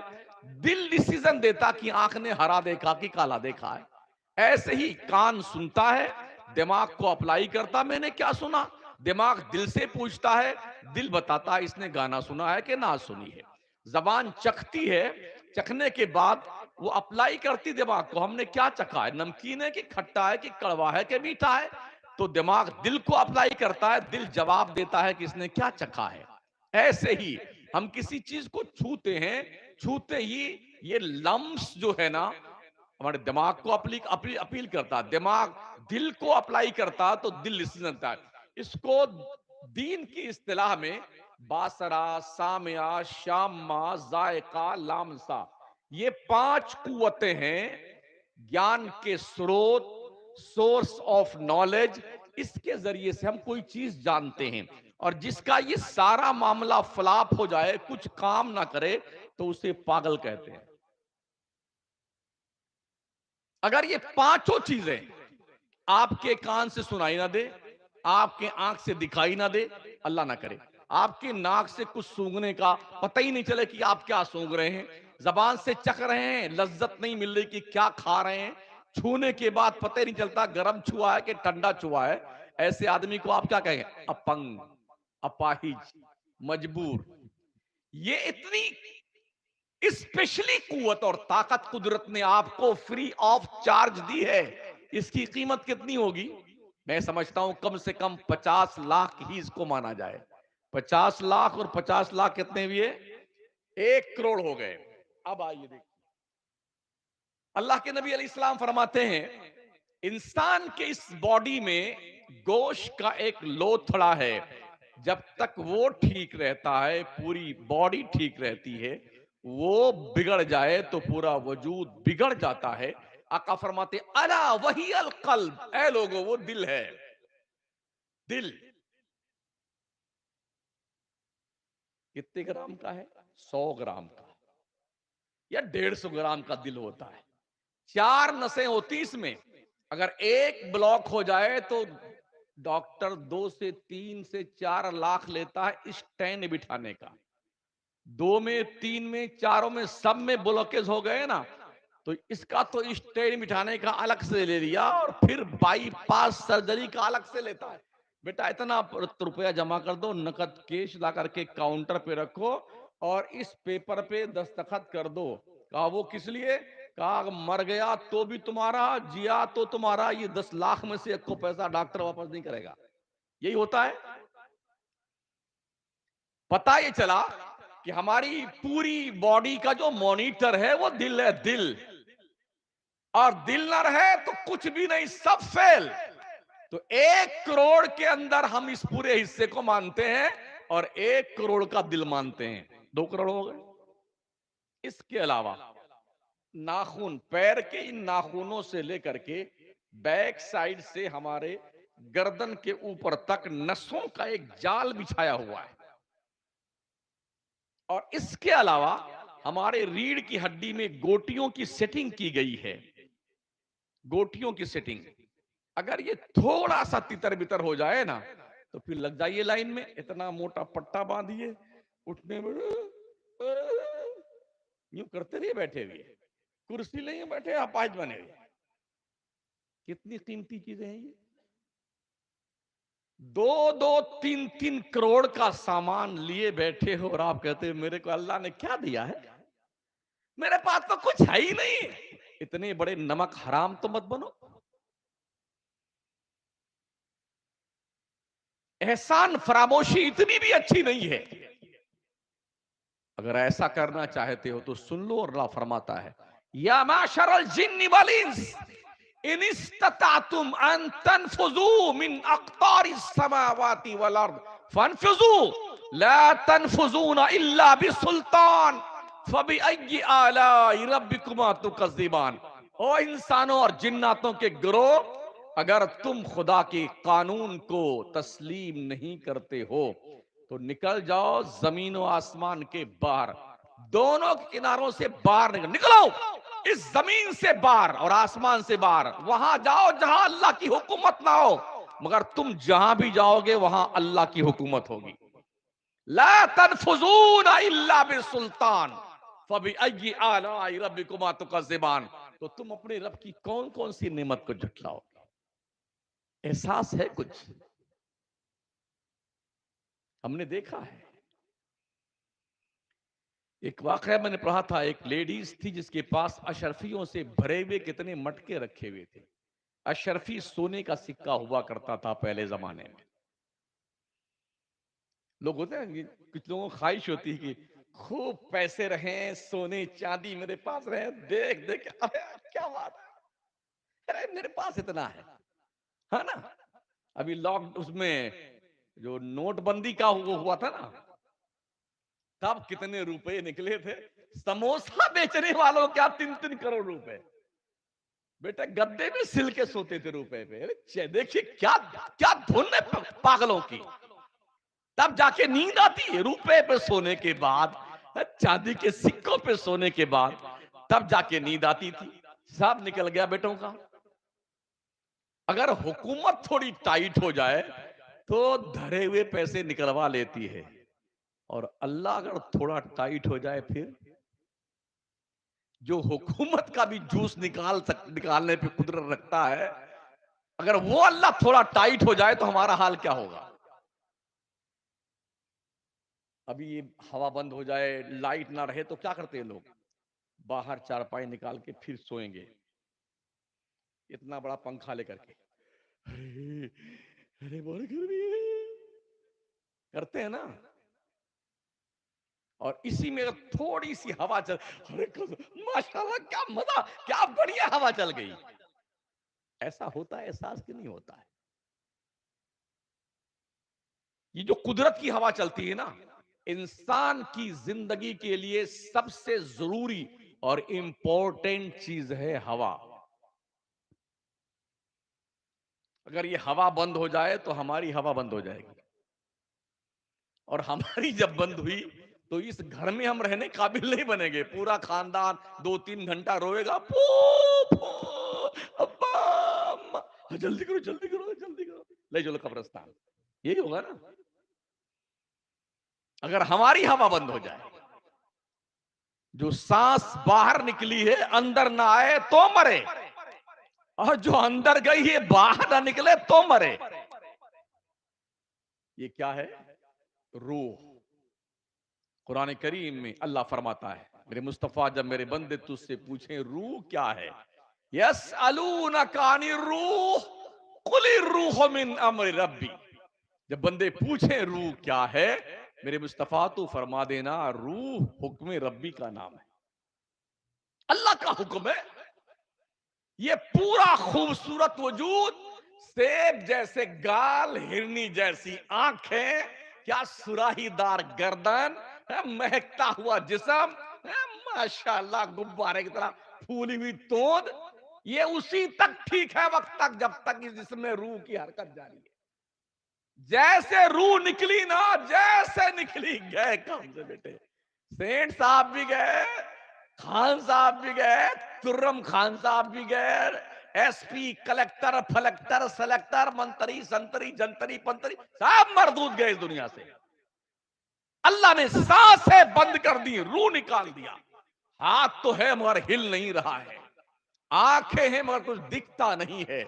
دل ڈیسیزن دیتا کہ آنکھ نے ہرا دیکھا کہ کالا دیکھا ہے۔ ایسے ہی کان سنتا ہے، دماغ کو اپلائی کرتا، میں نے کیا سنا، دماغ دل سے پوچھتا ہے، دل بتاتا ہے اس نے گانا سنا ہے کہ نہ سنی ہے، زبان چکھتی ہے، چکھنے کے بعد وہ اپلائی کرتی دماغ کو، ہم نے کیا چکھا ہے، نمکین ہے کہ کھٹا ہے کہ کڑوا ہے کہ میٹھا ہے، تو دماغ دل کو اپلائی کرتا ہے، دل جواب دیتا ہے کہ اس نے کیا چکھا ہے۔ ایسے ہی ہم کسی چیز کو چھوتے ہیں، چھوتے ہی یہ لمس جو ہے نا ہمارے دماغ کو اپیل کرتا، دماغ دل کو اپلائی کرتا تو دل لسنتا ہے۔ اس کو دین کی اصطلاح میں باصرہ، سامعہ، شامہ، ذائقہ، لامسہ، یہ 5 قوتیں ہیں گیان کے سروت، سورس آف نالج، اس کے ذریعے سے ہم کوئی چیز جانتے ہیں، اور جس کا یہ سارا معاملہ فلاپ ہو جائے، کچھ کام نہ کرے، تو اسے پاگل کہتے ہیں۔ اگر یہ 5 چیزیں آپ کے کان سے سنائی نہ دے، آپ کے آنکھ سے دکھائی نہ دے، اللہ نہ کرے، آپ کے ناک سے کچھ سونگنے کا پتہ ہی نہیں چلے کہ آپ کیا سونگ رہے ہیں، زبان سے چکھ رہے ہیں، لذت نہیں مل رہی کہ کیا کھا رہے ہیں، چھونے کے بعد پتہ ہی نہیں چلتا گرم چھوا ہے کہ ٹھنڈا چھوا ہے، ایسے آدمی کو آپ کیا کہیں گے؟ اپنگ، اپاہج، مجبور۔ یہ اتنی اسپیشلی قوت اور طاقت قدرت نے آپ کو فری آف چارج دی ہے، اس کی قیمت کتنی ہوگی؟ میں سمجھتا ہوں کم سے کم 50 لاکھ ہی اس کو مانا جائے۔ 50 لاکھ اور 50 لاکھ کتنے ہوئے؟ 1 کروڑ ہو گئے۔ اب آئیے دیکھیں، اللہ کے نبی علیہ السلام فرماتے ہیں انسان کے اس باڈی میں گوشت کا ایک لوتھڑا ہے، جب تک وہ ٹھیک رہتا ہے پوری باڈی ٹھیک رہتی ہے، وہ بگڑ جائے تو پورا وجود بگڑ جاتا ہے۔ آقا فرماتے الا وہی القلب، اے لوگو وہ دل ہے، دل کتنے گرام کا ہے؟ 100 گرام کا یا 150 گرام کا دل ہوتا ہے، 4 نسیں ہوتی اس میں، اگر ایک بلاک ہو جائے تو ڈاکٹر 2 سے 3 سے 4 لاکھ لیتا ہے اسٹینڈ بٹھانے کا، 2 میں 3 میں 4 میں سب میں بلاکیز ہو گئے نا، تو اس کا تو اسٹینڈ بٹھانے کا الگ سے لے لیا، اور پھر بائی پاس سرجری کا الگ سے لیتا ہے۔ بیٹا اتنا روپیہ جمع کر دو، نقد کیش لا کر کے کاؤنٹر پہ رکھو اور اس پیپر پہ دستخط کر دو۔ کہا وہ کس لیے؟ کہا مر گیا تو بھی تمہارا، جیا تو تمہارا، یہ 10 لاکھ میں سے ایک کو پیسہ ڈاکٹر واپس نہیں کرے گا۔ یہی ہوتا ہے۔ پتہ یہ چلا کہ ہماری پوری باڈی کا جو مانیٹر ہے وہ دل ہے، دل، اور دل نہ رہے تو کچھ بھی نہیں، سب فیل۔ تو 1 کروڑ کے اندر ہم اس پورے حصے کو مانتے ہیں، اور 1 کروڑ کا دل مانتے ہیں، 2 کروڑ ہو گئے۔ اس کے علاوہ ناخن، پیر کے ان ناخنوں سے لے کر کے بیک سائڈ سے ہمارے گردن کے اوپر تک نسوں کا ایک جال بچھایا ہوا ہے، اور اس کے علاوہ ہمارے ریڑھ کی ہڈی میں گوٹیوں کی سیٹنگ کی گئی ہے، گوٹیوں کی سیٹنگ۔ اگر یہ تھوڑا سا تتر بتر ہو جائے نا تو پھر لگ جائیے لائن میں، اتنا موٹا پٹا باندھیے، اٹھنے میں یوں کرتے رہیے بیٹھے ہوئے، کرسی نہیں بیٹھے اپاہج بنے ہوئے۔ کتنی قیمتی چیزیں ہیں یہ، 2-2 3-3 کروڑ کا سامان لیے بیٹھے ہو، اور آپ کہتے ہیں میرے کو اللہ نے کیا دیا ہے، میرے پاس تو کچھ ہے ہی نہیں۔ اتنے بڑے نمک حرام تو مت بنو۔ احسان فراموشی اتنی بھی اچھی نہیں ہے۔ اگر ایسا کرنا چاہتے ہو تو سن لو، اور اللہ فرماتا ہے یا معشر الجن والانس ان استطعتم ان تنفذوا من اقطار السماوات والارض فانفذوا لا تنفذون الا بسلطان فبأي آلاء ربكما تكذبان۔ او انسانوں اور جناتوں کے گروہ، اگر تم خدا کے قانون کو تسلیم نہیں کرتے ہو تو نکل جاؤ زمین و آسمان کے باہر، دونوں کناروں سے باہر نکلو، اس زمین سے باہر اور آسمان سے باہر، وہاں جاؤ جہاں اللہ کی حکومت نہ ہو، مگر تم جہاں بھی جاؤ گے وہاں اللہ کی حکومت ہوگی۔ لا تنفذون الا بالسلطان فبأي آلاء ربكما تكذبان۔ تو تم اپنے رب کی کون کون سی نعمت کو جھٹلاؤ گے؟ احساس ہے کچھ؟ ہم نے دیکھا ہے ایک واقعہ میں نے پڑھا تھا، ایک لیڈیز تھی جس کے پاس اشرفیوں سے بھرے ہوئے کتنے مٹکے رکھے ہوئے تھے. اشرفی سونے کا سکہ ہوا کرتا تھا پہلے زمانے میں. لوگ ہوتے ہیں کچھ لوگوں کو خواہش ہوتی ہے کہ خوب پیسے رہیں، سونے چاندی میرے پاس رہیں، دیکھ دیکھ ارے کیا بات ہے، ارے میرے پاس اتنا ہے نا. ابھی لاک اس میں جو نوٹ بندی کا ہوا تھا نا، تب کتنے روپے نکلے تھے سموسہ بیچنے والوں کیا 3-3 کروڑ روپے. بیٹا گدے میں سل کے سوتے تھے روپے پہ. دیکھیے کیا دھن ہے پاگلوں کی. تب جا کے نیند آتی ہے روپے پہ سونے کے بعد، چاندی کے سکوں پہ سونے کے بعد تب جا کے نیند آتی تھی. سب نکل گیا بیٹوں کا. اگر حکومت تھوڑی ٹائٹ ہو جائے تو دھرے ہوئے پیسے نکلوا لیتی ہے، اور اللہ اگر تھوڑا ٹائٹ ہو جائے پھر جو حکومت کا بھی جوس نکالنے پہ قدرت رکھتا ہے، اگر وہ اللہ تھوڑا ٹائٹ ہو جائے تو ہمارا حال کیا ہوگا. ابھی یہ ہوا بند ہو جائے، لائٹ نہ رہے تو کیا کرتے ہیں لوگ؟ باہر چارپائی نکال کے پھر سوئیں گے اتنا بڑا پنکھا لے کر کے. ارے بہت گرمی ہے کرتے ہیں نا. اور اسی میں تھوڑی سی ہوا چل، ماشاءاللہ کیا مزہ، کیا بڑھیا ہوا چل گئی. ایسا ہوتا ہے احساس کہ نہیں ہوتا ہے؟ یہ جو قدرت کی ہوا چلتی ہے نا، انسان کی زندگی کے لیے سب سے ضروری اور امپورٹنٹ چیز ہے ہوا. اگر یہ ہوا بند ہو جائے تو ہماری ہوا بند ہو جائے گی، اور ہماری جب بند ہوئی تو اس گھر میں ہم رہنے قابل نہیں بنیں گے. پورا خاندان 2-3 گھنٹہ روئے گا، پو پو ابا اماں، جلدی کرو جلدی کرو جلدی کرو، لے چلو قبرستان. یہی ہوگا نا اگر ہماری ہوا بند ہو جائے. جو سانس باہر نکلی ہے اندر نہ آئے تو مرے، اور جو اندر گئی ہے باہر نہ نکلے تو مرے. یہ کیا ہے؟ روح. قرآن کریم میں اللہ فرماتا ہے، میرے مصطفیٰ جب میرے بندے تجھ سے پوچھیں روح کیا ہے، یسألونک عن الروح قل الروح من امر ربی. جب بندے پوچھیں روح کیا ہے، میرے مصطفیٰ تو فرما دینا روح حکم ربی کا نام ہے، اللہ کا حکم ہے. یہ پورا خوبصورت وجود، سیب جیسے گال، ہرنی جیسی آنکھیں، کیا سراہی دار گردن، مہکتا ہوا جسم، ماشاءاللہ غبارے کی طرح پھولی ہوئی توند، یہ اسی تک ٹھیک ہے وقت تک جب تک اس جسم میں روح کی حرکت جاری ہے. جیسے روح نکلی نا، جیسے نکلی گئے کام سے بیٹے. سینٹ صاحب بھی گئے، خان صاحب بھی گئے، ترم خان صاحب بھی گئے، ایس پی، کلیکٹر، فلیکٹر، سلیکٹر، منتری، سنتری، جنتری، پنتری، سب مردود گئے اس دنیا سے. اللہ نے سانسیں بند کر دی، روح نکال دیا. ہاتھ تو ہے مگر ہل نہیں رہا ہے، آنکھیں ہیں مگر کچھ دکھتا نہیں ہے،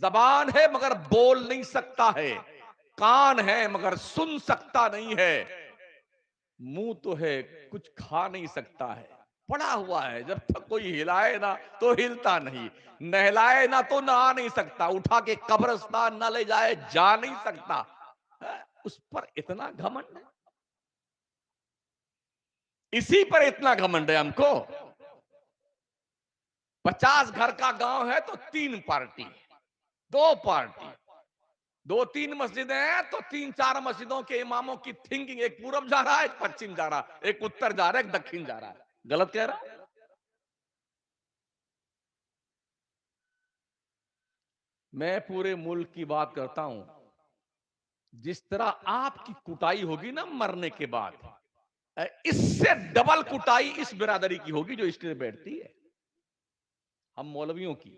زبان ہے مگر بول نہیں سکتا ہے، کان ہے مگر سن سکتا نہیں ہے، منہ تو ہے کچھ کھا نہیں سکتا ہے، پڑا ہوا ہے. جب تک کوئی ہلائے نہ تو ہلتا نہیں، نہلائے نہ تو نہا نہیں سکتا، اٹھا کے قبرستان نہ لے جائے جا نہیں سکتا. اس پر اتنا گھمنڈ ہے، اسی پر اتنا گھمنڈ ہے ہم کو. 50 گھر کا گاؤں ہے تو 3 پارٹی، 2 پارٹی، 2-3 مسجدیں ہیں تو 3-4 مسجدوں کے اماموں کی تھنکنگ، ایک پورب جا رہا ہے، ایک پچھم جا رہا ہے، ایک اتر جا رہا ہے، ایک دکھن جا رہا ہے. غلط کہہ رہا ہے؟ میں پورے ملک کی بات کرتا ہوں. جس طرح آپ کی کٹائی ہوگی نا مرنے کے بعد، اس سے ڈبل کٹائی اس برادری کی ہوگی جو اسٹیج پہ بیٹھتی ہے. ہم مولویوں کی،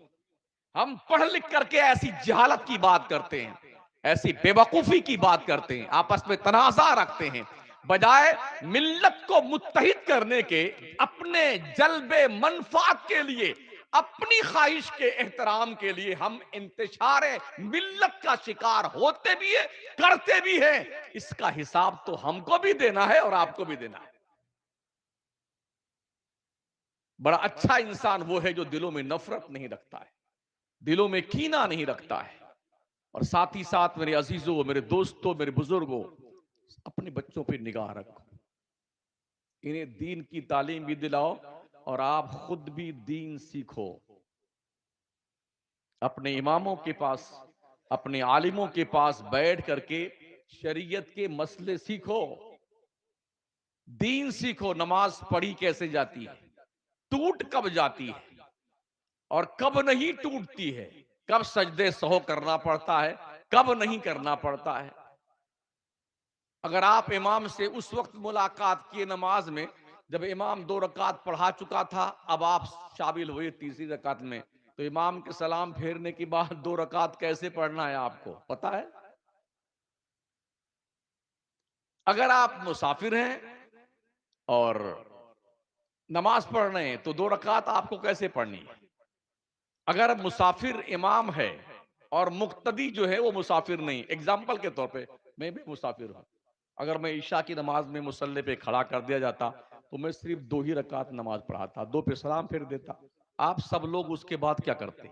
ہم پڑھ لکھ کر کے ایسی جہالت کی بات کرتے ہیں، ایسی بے وقوفی کی بات کرتے ہیں، آپس میں تنازع رکھتے ہیں، بجائے ملت کو متحد کرنے کے، اپنے جلب منفعت کے لیے اپنی خواہش کے احترام کے لیے ہم انتشار ملت کا شکار ہوتے بھی ہیں، کرتے بھی ہیں. اس کا حساب تو ہم کو بھی دینا ہے اور آپ کو بھی دینا ہے. بڑا اچھا انسان وہ ہے جو دلوں میں نفرت نہیں رکھتا ہے، دلوں میں کینہ نہیں رکھتا ہے. اور ساتھ ہی ساتھ میرے عزیزوں، میرے دوستوں، میرے بزرگوں، اپنے بچوں پہ نگاہ رکھو، انہیں دین کی تعلیم بھی دلاؤ اور آپ خود بھی دین سیکھو. اپنے اماموں کے پاس، اپنے عالموں کے پاس بیٹھ کر کے شریعت کے مسئلے سیکھو، دین سیکھو. نماز پڑھی کیسے جاتی ہے، ٹوٹ کب جاتی ہے اور کب نہیں ٹوٹتی ہے، کب سجدے سہو کرنا پڑتا ہے، کب نہیں کرنا پڑتا ہے. اگر آپ امام سے اس وقت ملاقات کیے نماز میں جب امام 2 رکعت پڑھا چکا تھا، اب آپ شامل ہوئے تیسری رکعت میں، تو امام کے سلام پھیرنے کے بعد 2 رکعت کیسے پڑھنا ہے آپ کو پتا ہے؟ اگر آپ مسافر ہیں اور نماز پڑھ رہے ہیں تو 2 رکعت آپ کو کیسے پڑھنی ہے؟ اگر مسافر امام ہے اور مقتدی جو ہے وہ مسافر نہیں، اگزامپل کے طور پہ میں بھی مسافر ہوں، اگر میں عشاء کی نماز میں مصلی پہ کھڑا کر دیا جاتا تو میں صرف 2 ہی رکعت نماز پڑھاتا، 2 پہ سلام پھیر دیتا. آپ سب لوگ اس کے بعد کیا کرتے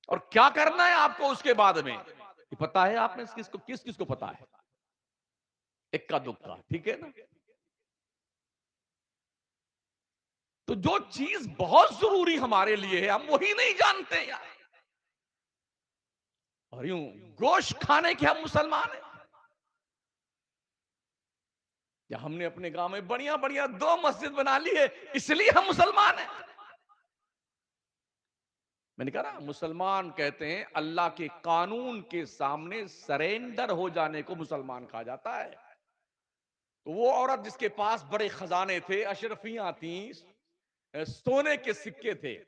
اور کیا کرنا ہے آپ کو اس کے بعد میں یہ پتا ہے؟ آپ میں کس کو پتا ہے؟ اکا دکا، ٹھیک ہے نا؟ تو جو چیز بہت ضروری ہمارے لیے ہے ہم وہی نہیں جانتے یار. اور یوں گوشت کھانے کے ہم مسلمان ہیں. یا ہم نے اپنے گاؤں میں بڑھیا بڑھیا 2 مسجد بنا لی ہے اس لیے ہم مسلمان ہیں. میں نے کہا نا، مسلمان کہتے ہیں اللہ کے قانون کے سامنے سرینڈر ہو جانے کو مسلمان کہا جاتا ہے. تو وہ عورت جس کے پاس بڑے خزانے تھے، اشرفیاں تھیں، سونے کے سکے تھے،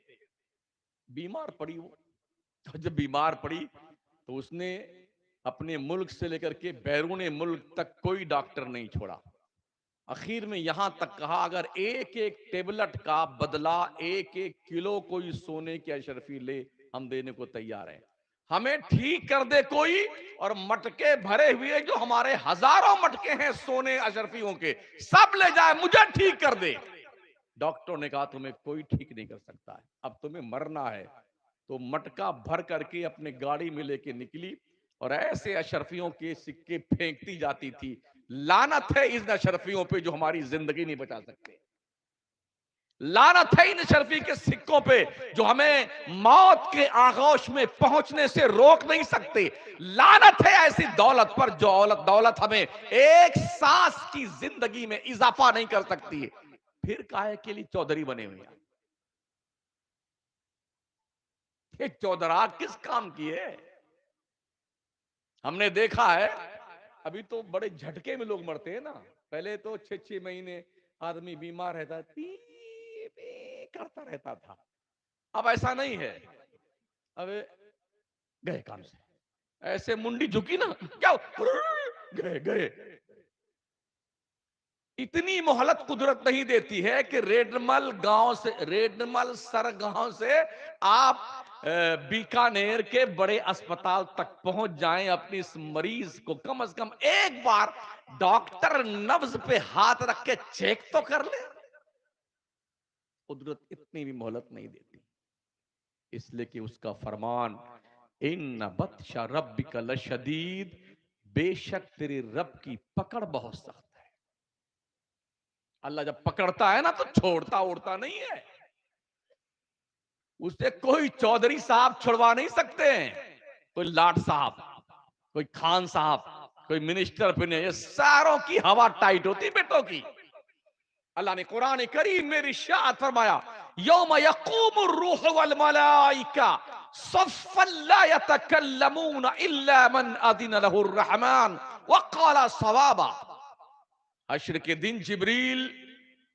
بیمار پڑی. وہ جب بیمار پڑی تو اس نے اپنے ملک سے لے کر کے بیرون ملک تک کوئی ڈاکٹر نہیں چھوڑا. اخیر میں یہاں تک کہا اگر ایک ایک ٹیبلٹ کا بدلہ 1-1 کلو کوئی سونے کی اشرفی لے ہم دینے کو تیار ہیں. ہمیں ٹھیک کر دے کوئی، اور مٹکے بھرے ہوئے جو ہمارے ہزاروں مٹکے ہیں سونے اشرفیوں کے سب لے جائے، مجھے ٹھیک کر دے. ڈاکٹر نے کہا تمہیں کوئی ٹھیک نہیں کر سکتا ہے، اب تمہیں مرنا ہے. تو مٹکا بھر کر کے اپنے گاڑی میں لے کے نکلی اور ایسے اشرفیوں کے سکے پھینکتی جاتی تھی. لعنت ہے ان اشرفیوں پہ جو ہماری زندگی نہیں بچا سکتے. لعنت ہے ان اشرفی کے سکوں پہ جو ہمیں موت کے آغوش میں پہنچنے سے روک نہیں سکتے. لعنت ہے ایسی دولت پر جو دولت ہمیں ایک سانس کی زندگی میں اضافہ نہیں کر سکتی. پھر کاہے کے لیے چودھری بنے ہوئے ہیں؟ یہ چودھرا کس کام کی ہے؟ ہم نے دیکھا ہے ابھی تو بڑے جھٹکے میں لوگ مرتے ہیں نا. پہلے تو 6 مہینے آدمی بیمار رہتا کرتا رہتا تھا، اب ایسا نہیں ہے. اب گئے کام سے، ایسے منڈی جھکی نا کیا گئے. اتنی مہلت قدرت نہیں دیتی ہے کہ ریڈمل سر گاؤں سے آپ بیکانیر کے بڑے اسپتال تک پہنچ جائیں. اپنی اس مریض کو کم از کم ایک بار ڈاکٹر نبض پہ ہاتھ رکھ کے چیک تو کر لے. قدرت اتنی بھی مہلت نہیں دیتی، اس لیے کہ اس کا فرمان ان بطش ربک لشدید، بے شک تیرے رب کی پکڑ بہت سخت ہے. اللہ جب پکڑتا ہے نا تو چھوڑتا اوڑتا نہیں ہے. اسے کوئی چودھری صاحب چھڑوا نہیں سکتے ہیں، کوئی لاٹ صاحب، کوئی خان صاحب، کوئی منسٹر پہ نہیں. یہ ساروں کی ہوا ٹائٹ ہوتی بیٹوں کی. اللہ نے قرآن کریم میں ارشاد فرمایا یوم یقوم الروح والملائکہ صفا لا یتکلمون الا من اذن له الرحمن وقال صوابا. حشر کے دن جبریل،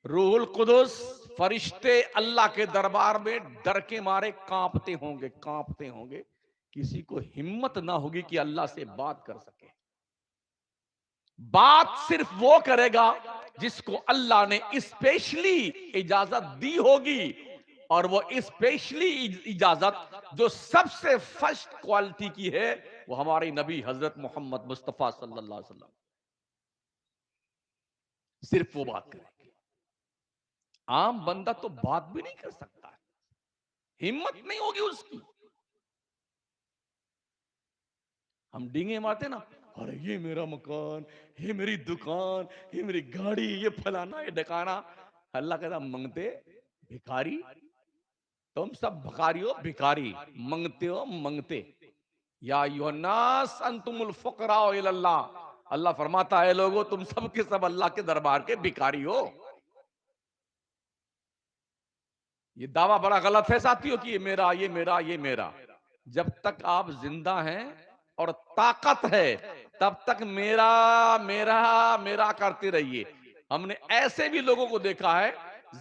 روح القدس، فرشتے اللہ کے دربار میں ڈر کے مارے کانپتے ہوں گے. کسی کو ہمت نہ ہوگی کہ اللہ سے بات کر سکے. بات صرف وہ کرے گا جس کو اللہ نے اسپیشلی اجازت دی ہوگی. اور وہ اسپیشلی اجازت جو سب سے فرسٹ کوالٹی کی ہے وہ ہمارے نبی حضرت محمد مصطفیٰ صلی اللہ علیہ وسلم صرف وہ بات کریں گے. عام بندہ تو بات بھی نہیں کر سکتا ہے، ہمت نہیں ہوگی اس کی. ہم ڈینگے مارتے نا، ارے یہ میرا مکان، یہ میری دکان، یہ میری گاڑی، یہ فلانا، یہ ڈکانا. اللہ کہتا منگتے بھکاری، تم سب بھکاری ہو، بھکاری منگتے ہو منگتے. یا ایھا الناس انتم الفقراء الی اللہ، اللہ فرماتا ہے لوگو تم سب کے سب اللہ کے دربار کے بھکاری ہو. یہ دعویٰ بڑا غلط ہے ساتھیوں کہ یہ میرا، یہ میرا، یہ میرا. جب تک آپ زندہ ہیں اور طاقت ہے تب تک میرا میرا میرا کرتے رہیے. ہم نے ایسے بھی لوگوں کو دیکھا ہے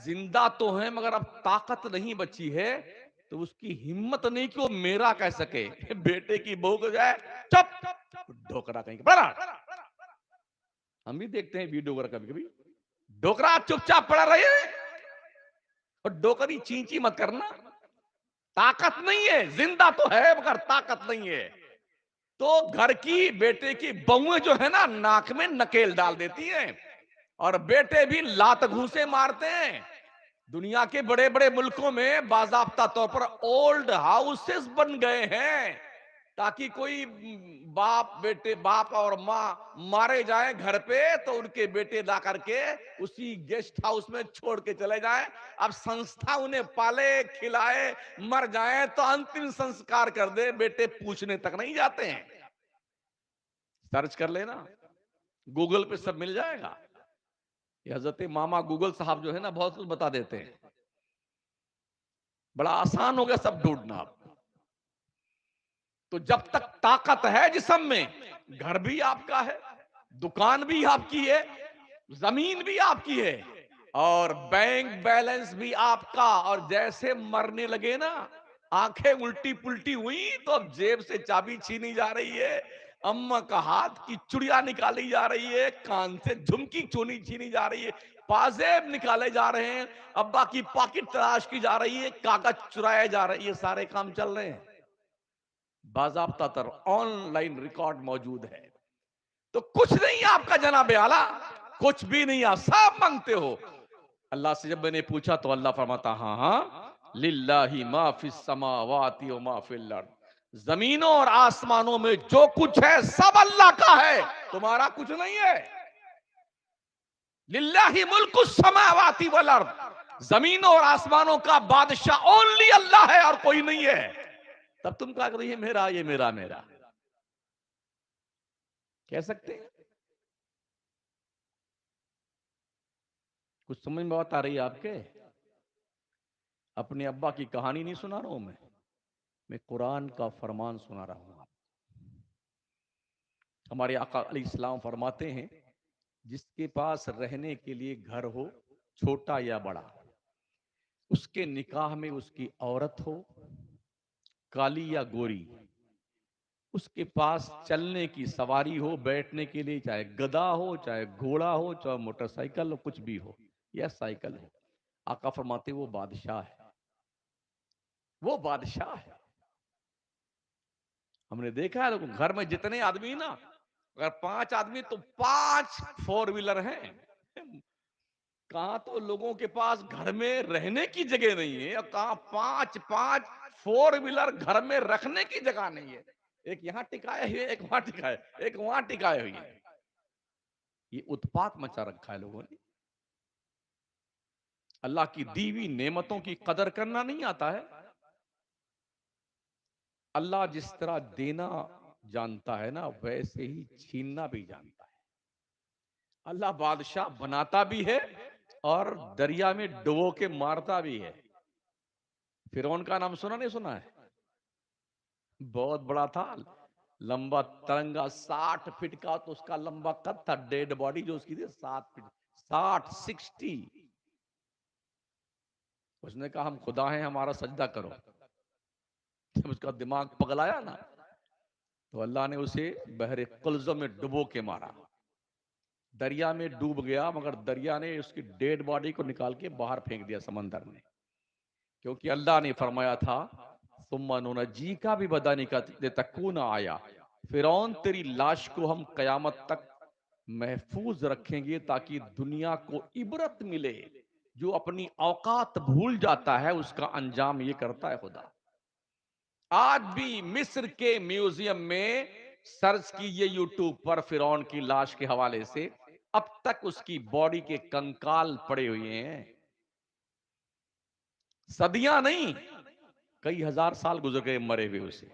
زندہ تو ہیں مگر اب طاقت نہیں بچی ہے تو اس کی ہمت نہیں کہ وہ میرا کہہ سکے. بیٹے کی بہو کو جائے چپ ڈھوکرا کہیں گے بڑا. ہم بھی دیکھتے ہیں ویڈیو وغیرہ کبھی کبھی، ڈھوکرا چپ چاپ پڑا رہے اور ڈوکری چینچی مت کرنا. طاقت نہیں ہے، زندہ تو ہے مگر طاقت نہیں ہے. تو گھر کی بیٹے کی بہویں جو ہے نا ناک میں نکیل ڈال دیتی ہیں اور بیٹے بھی لات گھوسے مارتے ہیں. دنیا کے بڑے بڑے ملکوں میں باضابطہ طور پر اولڈ ہاؤسز بن گئے ہیں تاکہ کوئی باپ اور ماں مارے جائیں گھر پہ تو ان کے بیٹے لا کر کے اسی گیسٹ ہاؤس میں چھوڑ کے چلے جائیں. اب سنستھا انہیں پالے کھلائے، مر جائیں تو انتم سنسکار کر دے، بیٹے پوچھنے تک نہیں جاتے ہیں. سرچ کر لینا، گوگل پہ سب مل جائے گا. یہ حضرت ماما گوگل صاحب جو ہے نا بہت کچھ بتا دیتے ہیں، بڑا آسان ہو گیا سب ڈھونڈنا. تو جب تک طاقت ہے جسم میں، گھر بھی آپ کا ہے، دکان بھی آپ کی ہے، زمین بھی آپ کی ہے اور بینک بیلنس بھی آپ کا. اور جیسے مرنے لگے نا آنکھیں الٹی پلٹی ہوئی تو اب جیب سے چابی چھینی جا رہی ہے، اماں کا ہاتھ کی چڑیا نکالی جا رہی ہے، کان سے جھمکی چھینی جا رہی ہے، پازیب نکالے جا رہے ہیں، ابا کی پاکٹ تلاش کی جا رہی ہے، کاغذ چرائے جا رہے ہیں. یہ سارے کام چل رہے ہیں، باضابطہ تر آن لائن ریکارڈ موجود ہے. تو کچھ نہیں آپ کا جناب اعلیٰ، کچھ بھی نہیں، آپ سب مانگتے ہو. اللہ سے جب میں نے پوچھا تو اللہ فرماتا ہاں ہاں للہ ما فی السماوات و ما فی الارض، زمینوں اور آسمانوں میں جو کچھ ہے سب اللہ کا ہے، تمہارا کچھ نہیں ہے. للہ ملک السماوات والارض، زمینوں اور آسمانوں کا بادشاہ اونلی اللہ ہے اور کوئی نہیں ہے. تب تم کہا کرو یہ میرا، یہ میرا میرا کہہ سکتے ہیں؟ کچھ سمجھ میں بات آ رہی ہے آپ کے؟ اپنے ابا کی کہانی نہیں سنا رہا ہوں میں قرآن کا فرمان سنا رہا ہوں. ہمارے آقا علیہ السلام فرماتے ہیں جس کے پاس رہنے کے لیے گھر ہو چھوٹا یا بڑا، اس کے نکاح میں اس کی عورت ہو کالی یا گوری، اس کے پاس چلنے کی سواری ہو، بیٹھنے کے لیے چاہے گدا ہو چاہے گھوڑا ہو چاہے موٹر سائیکل ہو، کچھ بھی ہو یا سائیکل ہو، آقا فرماتے وہ بادشاہ ہے، وہ بادشاہ ہے. ہم نے دیکھا ہے گھر میں جتنے آدمی نا، اگر 5 آدمی تو 5 4 ویلر ہیں. کہاں تو لوگوں کے پاس گھر میں رہنے کی جگہ نہیں ہے اور کہاں 5 4 ویلر گھر میں رکھنے کی جگہ نہیں ہے. ایک یہاں ٹکائے ہوئے، ایک وہاں ٹکائے، ایک وہاں ٹکائے ہوئی ہے. یہ اتپات مچا رکھا ہے لوگوں نے. اللہ کی دی ہوئی نعمتوں کی قدر کرنا نہیں آتا ہے. اللہ جس طرح دینا جانتا ہے نا ویسے ہی چھیننا بھی جانتا ہے. اللہ بادشاہ بناتا بھی ہے اور دریا میں ڈبو کے مارتا بھی ہے. فرعون کا نام سنا نہیں سنا ہے؟ بہت بڑا تھا، لمبا ترنگا 60 فٹ کا، تو اس کا لمبا قد تھا، ڈیڈ باڈی جو اس کی تھی 7 فٹ 60 اس نے کہا ہم خدا ہیں ہمارا سجدہ کرو. جب اس کا دماغ پگلایا نا تو اللہ نے اسے بحر قلزم میں ڈبو کے مارا، دریا میں ڈوب گیا مگر دریا نے اس کی ڈیڈ باڈی کو نکال کے باہر پھینک دیا سمندر میں. کیونکہ اللہ نے فرمایا تھا ثم ننجیک ببدنک لتکون آیا، فرعون تیری لاش کو ہم قیامت تک محفوظ رکھیں گے تاکہ دنیا کو عبرت ملے. جو اپنی اوقات بھول جاتا ہے اس کا انجام یہ کرتا ہے خدا. آج بھی مصر کے میوزیم میں سرچ کیجئے یوٹیوب پر فرعون کی لاش کے حوالے سے، اب تک اس کی باڈی کے کنکال پڑے ہوئے ہیں. صدیاں نہیں، کئی ہزار سال گزر گئے مرے ہوئے اسے.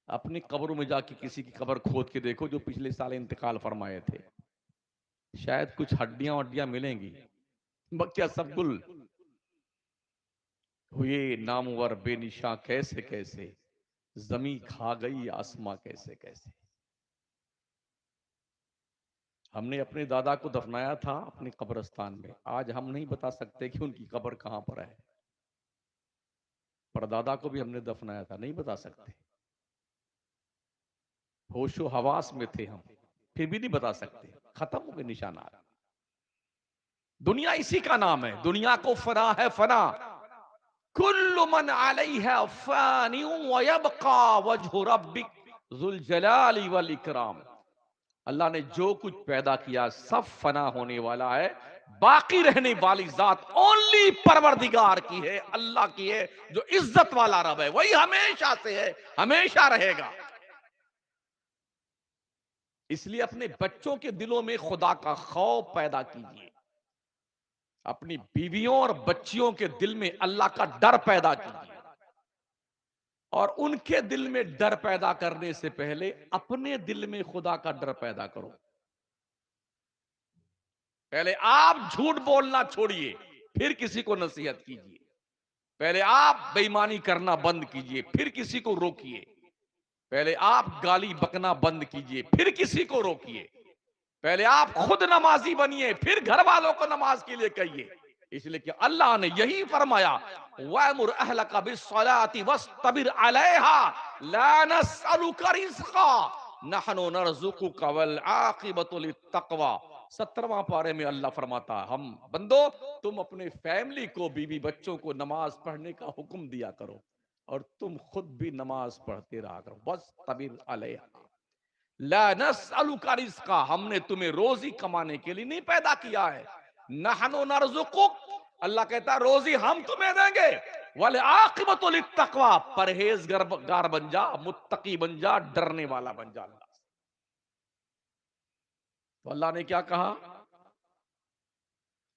اپنی قبروں میں جا کے کسی کی قبر کھود کے دیکھو جو پچھلے سال انتقال فرمائے تھے، شاید کچھ ہڈیاں وڈیاں ملیں گی، بچہ سب گل ہوئے نامور بے نشاں کیسے کیسے، زمیں کھا گئی آسماں کیسے کیسے. ہم نے اپنے دادا کو دفنایا تھا اپنے قبرستان میں، آج ہم نہیں بتا سکتے کہ ان کی قبر کہاں پر ہے. پردادا کو بھی ہم نے دفنایا تھا، نہیں بتا سکتے. ہوش و حواس میں تھے ہم، پھر بھی نہیں بتا سکتے. ختم ہو گئے نشانات. دنیا اسی کا نام ہے، دنیا کو فنا ہے فنا. کل من علیہا فان ویبقى وجہ ربک ذو الجلال والاکرام. اللہ نے جو کچھ پیدا کیا سب فنا ہونے والا ہے، باقی رہنے والی ذات اونلی پروردگار کی ہے، اللہ کی ہے، جو عزت والا رب ہے، وہی ہمیشہ سے ہے، ہمیشہ رہے گا. اس لیے اپنے بچوں کے دلوں میں خدا کا خوف پیدا کیجیے، اپنی بیویوں اور بچیوں کے دل میں اللہ کا ڈر پیدا کیجیے. اور ان کے دل میں ڈر پیدا کرنے سے پہلے اپنے دل میں خدا کا ڈر پیدا کرو. پہلے آپ جھوٹ بولنا چھوڑیے، پھر کسی کو نصیحت کیجیے. پہلے آپ بے ایمانی کرنا بند کیجیے، پھر کسی کو روکیے. پہلے آپ گالی بکنا بند کیجیے، پھر کسی کو روکیے. پہلے آپ خود نمازی بنیے، پھر گھر والوں کو نماز کے لیے کہیے. اس لیے کہ اللہ نے یہی فرمایا وَأْمُرْ أَهْلَكَ بِالصَّلَاةِ وَاسْطَبِرْ عَلَيْهَا لَا نَسْأَلُكَ رِزْقًا نَحْنُ نَرْزُقُكَ وَالْعَاقِبَةُ لِلتَّقْوَى. 17واں پارے میں اللہ فرماتا ہے ہم بندو تم اپنے فیملی کو، بیوی بچوں کو نماز پڑھنے کا حکم دیا کرو اور تم خود بھی نماز پڑھتے رہا کرو. وَاسْطَبِرْ عَلَيْهَا لا نسألک رزقا، ہم نے تمہیں روزی کمانے کے لیے نہیں پیدا کیا ہے. نحن نرزقک، اللہ کہتا ہے روزی ہم تمہیں دیں گے. والعاقبۃ للتقوی، پرہیزگار بن جا، متقی بن جا، ڈرنے والا بن جا اللہ سے. تو اللہ نے کیا کہا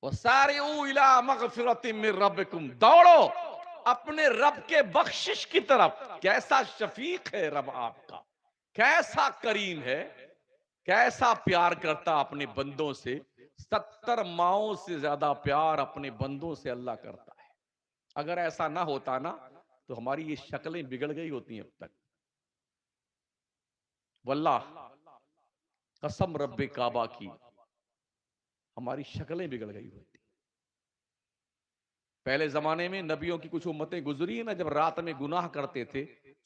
وَسَارِعُوا إِلَىٰ مَغْفِرَةٍ مِّن رَبِّكُمْ، دوڑو اپنے رب کے بخشش کی طرف. کیسا شفیق ہے رب آپ کا، کیسا کریم ہے، کیسا پیار کرتا اپنے بندوں سے. 70 ماؤں سے زیادہ پیار اپنے بندوں سے اللہ کرتا ہے. اگر ایسا نہ ہوتا نا تو ہماری یہ شکلیں بگڑ گئی ہوتی ہیں اب تک. واللہ قسم رب کعبہ کی ہماری شکلیں بگڑ گئی ہوتی. پہلے زمانے میں نبیوں کی کچھ امتیں گزری ہیں نا، جب رات میں گناہ کرتے تھے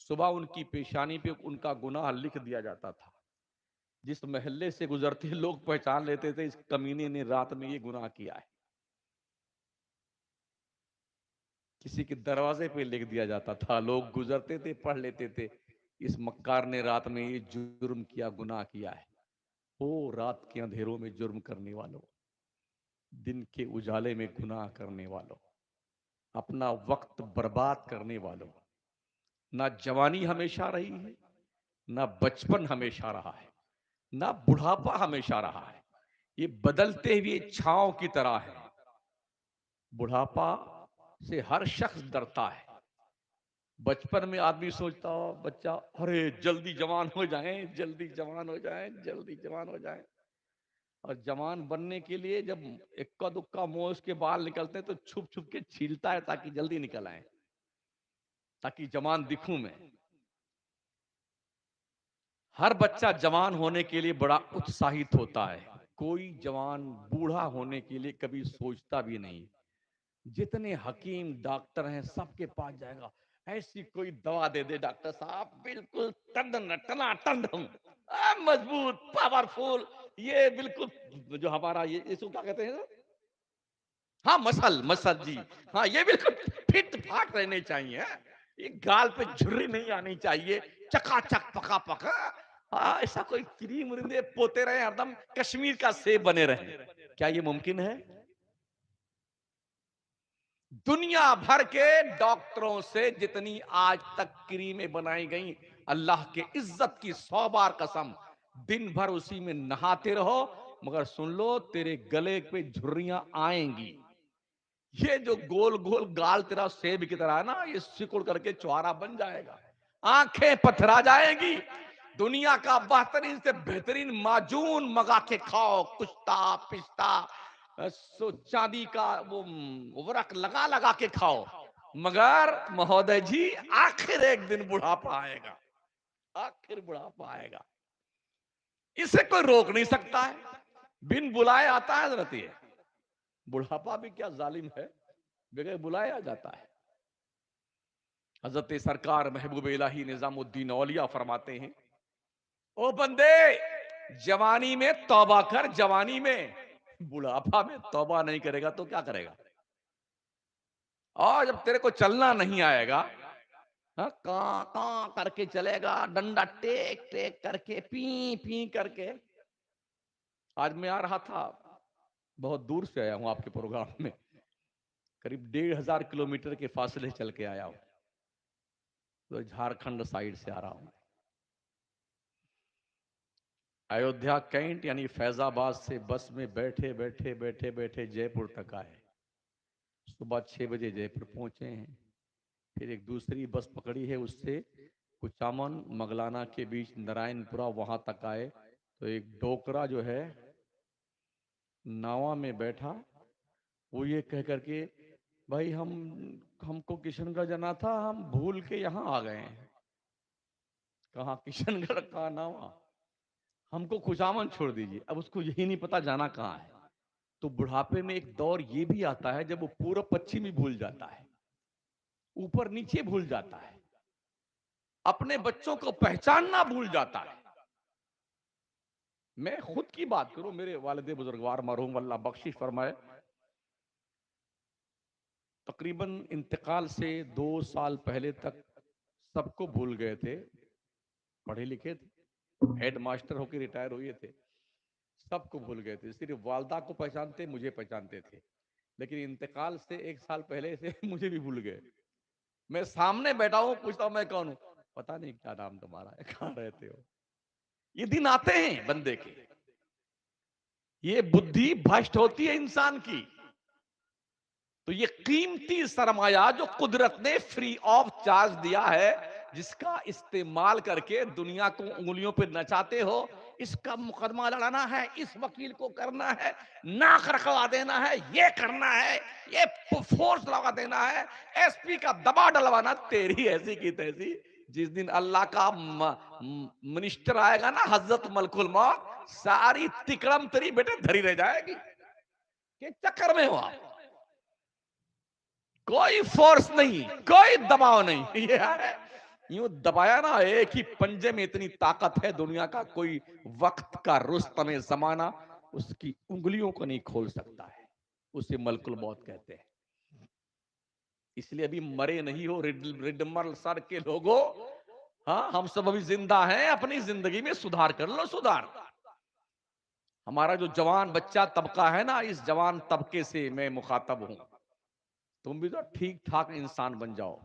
صبح ان کی پیشانی پہ ان کا گناہ لکھ دیا جاتا تھا. جس محلے سے گزرتے لوگ پہچان لیتے تھے اس کمینے نے رات میں یہ گناہ کیا ہے. کسی کے دروازے پہ لکھ دیا جاتا تھا، لوگ گزرتے تھے پڑھ لیتے تھے اس مکار نے رات میں یہ جرم کیا، گناہ کیا ہے. او رات کے اندھیروں میں جرم کرنے والوں، دن کے اجالے میں گناہ کرنے والوں، اپنا وقت برباد کرنے والوں. نہ جوانی ہمیشہ رہی ہے، نہ بچپن ہمیشہ رہا ہے، نہ بڑھاپا ہمیشہ رہا ہے. یہ بدلتے ہوئے چھاؤں کی طرح ہے. بڑھاپا سے ہر شخص ڈرتا ہے. بچپن میں آدمی سوچتا ہو بچہ ارے جلدی جوان ہو جائیں، جلدی جوان ہو جائیں، جلدی جوان ہو جائیں. اور جوان بننے کے لیے جب اکا دکا موش کے بال نکلتے ہیں تو چھپ چھپ کے چھیلتا ہے تاکہ جلدی نکل آئیں، تاکہ جوان دکھوں میں. ہر بچہ جوان ہونے کے لیے بڑا اتساہت ہوتا ہے. کوئی جوان بوڑھا ہونے کے لیے کبھی سوچتا بھی نہیں. جتنے حکیم ڈاکٹر ہیں سب کے پاس جائے گا، ایسی کوئی دوا دے دے ڈاکٹر صاحب بالکل ٹنڈن مضبوط پاورفل، یہ بالکل جو ہمارا یہ اس کو کیا کہتے ہیں ہاں مسل جی، ہاں یہ بالکل فٹ پھاٹ رہنے چاہیے، یہ گال پہ جھری نہیں آنی چاہیے، چکا چک پکا پکا، ایسا کوئی چری مرندے پوتے رہے ہردم کشمیر کا سیب بنے رہے، کیا یہ ممکن ہے؟ دنیا بھر کے ڈاکٹروں سے جتنی آج تک کریمیں بنائی گئیں، اللہ کے عزت کی 100 بار قسم، دن بھر اسی میں نہاتے رہو، مگر سن لو تیرے گلے پہ جھریاں آئیں گی، یہ جو گول گول گال تیرا سیب کی طرح ہے نا، یہ سکڑ کر کے چوارا بن جائے گا، آنکھیں پتھرا جائیں گی، دنیا کا بہترین سے بہترین معجون منگا کے کھاؤ، کشتا پشتا چاندی کا وہ ورق لگا لگا کے کھاؤ، مگر مہودے جی آخر ایک دن بڑھاپا آئے گا، آخر بڑھاپا آئے گا، اسے کوئی روک نہیں سکتا ہے، بن بلائے آتا ہے حضرت، یہ بڑھاپا بھی کیا ظالم ہے، بغیر بلائے آ جاتا ہے۔ حضرت سرکار محبوب الہی نظام الدین اولیاء فرماتے ہیں، او بندے جوانی میں توبہ کر، جوانی میں، بڑھاپا میں توبہ نہیں کرے گا تو کیا کرے گا؟ اور جب تیرے کو چلنا نہیں آئے گا، کاں کاں کر کے چلے گا، ڈنڈا ٹیک ٹیک کر کے، پی پی کر کے۔ آج میں آ رہا تھا، بہت دور سے آیا ہوں آپ کے پروگرام میں، قریب 1500 کلومیٹر کے فاصلے چل کے آیا ہوں، تو جھارکھنڈ سائیڈ سے آ رہا ہوں، ایودھیا کینٹ یعنی فیض آباد سے بس میں بیٹھے بیٹھے بیٹھے بیٹھے جے پور تک آئے، صبح 6 بجے جے پور پہنچے ہیں، پھر ایک دوسری بس پکڑی ہے، اس سے کچامن مگلانا کے بیچ نرائن پورہ وہاں تک آئے، تو ایک ڈوکرا جو ہے ناوا میں بیٹھا، وہ یہ کہہ کر کے، بھائی ہم کو کشن گڑھ جانا تھا، ہم بھول کے یہاں آ گئے ہیں۔ کہاں کشن گڑھ، کہاں ناوا، ہم کو کچامن چھوڑ دیجئے۔ اب اس کو یہی نہیں پتا جانا کہاں ہے۔ تو بڑھاپے میں ایک دور یہ بھی آتا ہے جب وہ پورب پچھم ہی بھول جاتا ہے، اوپر نیچے بھول جاتا ہے، اپنے بچوں کو پہچاننا بھول جاتا ہے۔ میں خود کی بات کروں، میرے والد بزرگوار مرحوم اللہ بخشش فرمائے، تقریباً انتقال سے 2 سال پہلے تک سب کو بھول گئے تھے، پڑھے لکھے تھے، ہیڈ ماسٹر ہو کے ریٹائر ہوئے تھے، سب کو بھول گئے تھے، صرف والدہ کو پہچانتے، مجھے پہچانتے تھے، لیکن انتقال سے 1 سال پہلے سے مجھے بھی بھول گئے۔ میں سامنے بیٹھا ہوں، پوچھتا ہوں میں کون ہوں، پتہ نہیں کیا نام تمہارا ہے، کہاں رہتے ہو۔ یہ دن آتے ہیں بندے کے، یہ بدھی بھشٹ ہوتی ہے انسان کی، تو یہ قیمتی سرمایہ جو قدرت نے فری آف چارج دیا ہے، جس کا استعمال کر کے دنیا کو انگلیوں پہ نچاتے ہو، اس کا مقدمہ لڑانا ہے، اس وکیل کو کرنا ہے، ناک رکھوا دینا ہے، یہ کرنا ہے، یہ فورس لگا دینا ہے، ایس پی کا دبا ڈلوانا، تیری ایسی کی تیسی، جس دن اللہ کا منسٹر آئے گا نا، حضرت ملک الموت، ساری تکڑم تری بیٹے دھری رہ جائے گی، کہ چکر میں ہو آپ، کوئی فورس نہیں، کوئی دباؤ نہیں، یہ ہے یوں دبایا نا، ایک ہی پنجے میں اتنی طاقت ہے، دنیا کا کوئی وقت کا رستم زمانہ اس کی انگلیوں کو نہیں کھول سکتا ہے، اسے ملک الموت کہتے ہیں۔ اس لیے ابھی مرے نہیں ہو ریڈمر سر کے لوگوں، ہاں ہم سب ابھی زندہ ہیں، اپنی زندگی میں سدھار کر لو، سدھار۔ ہمارا جو جوان بچہ طبقہ ہے نا، اس جوان طبقے سے میں مخاطب ہوں، تم بھی تو ٹھیک ٹھاک انسان بن جاؤ،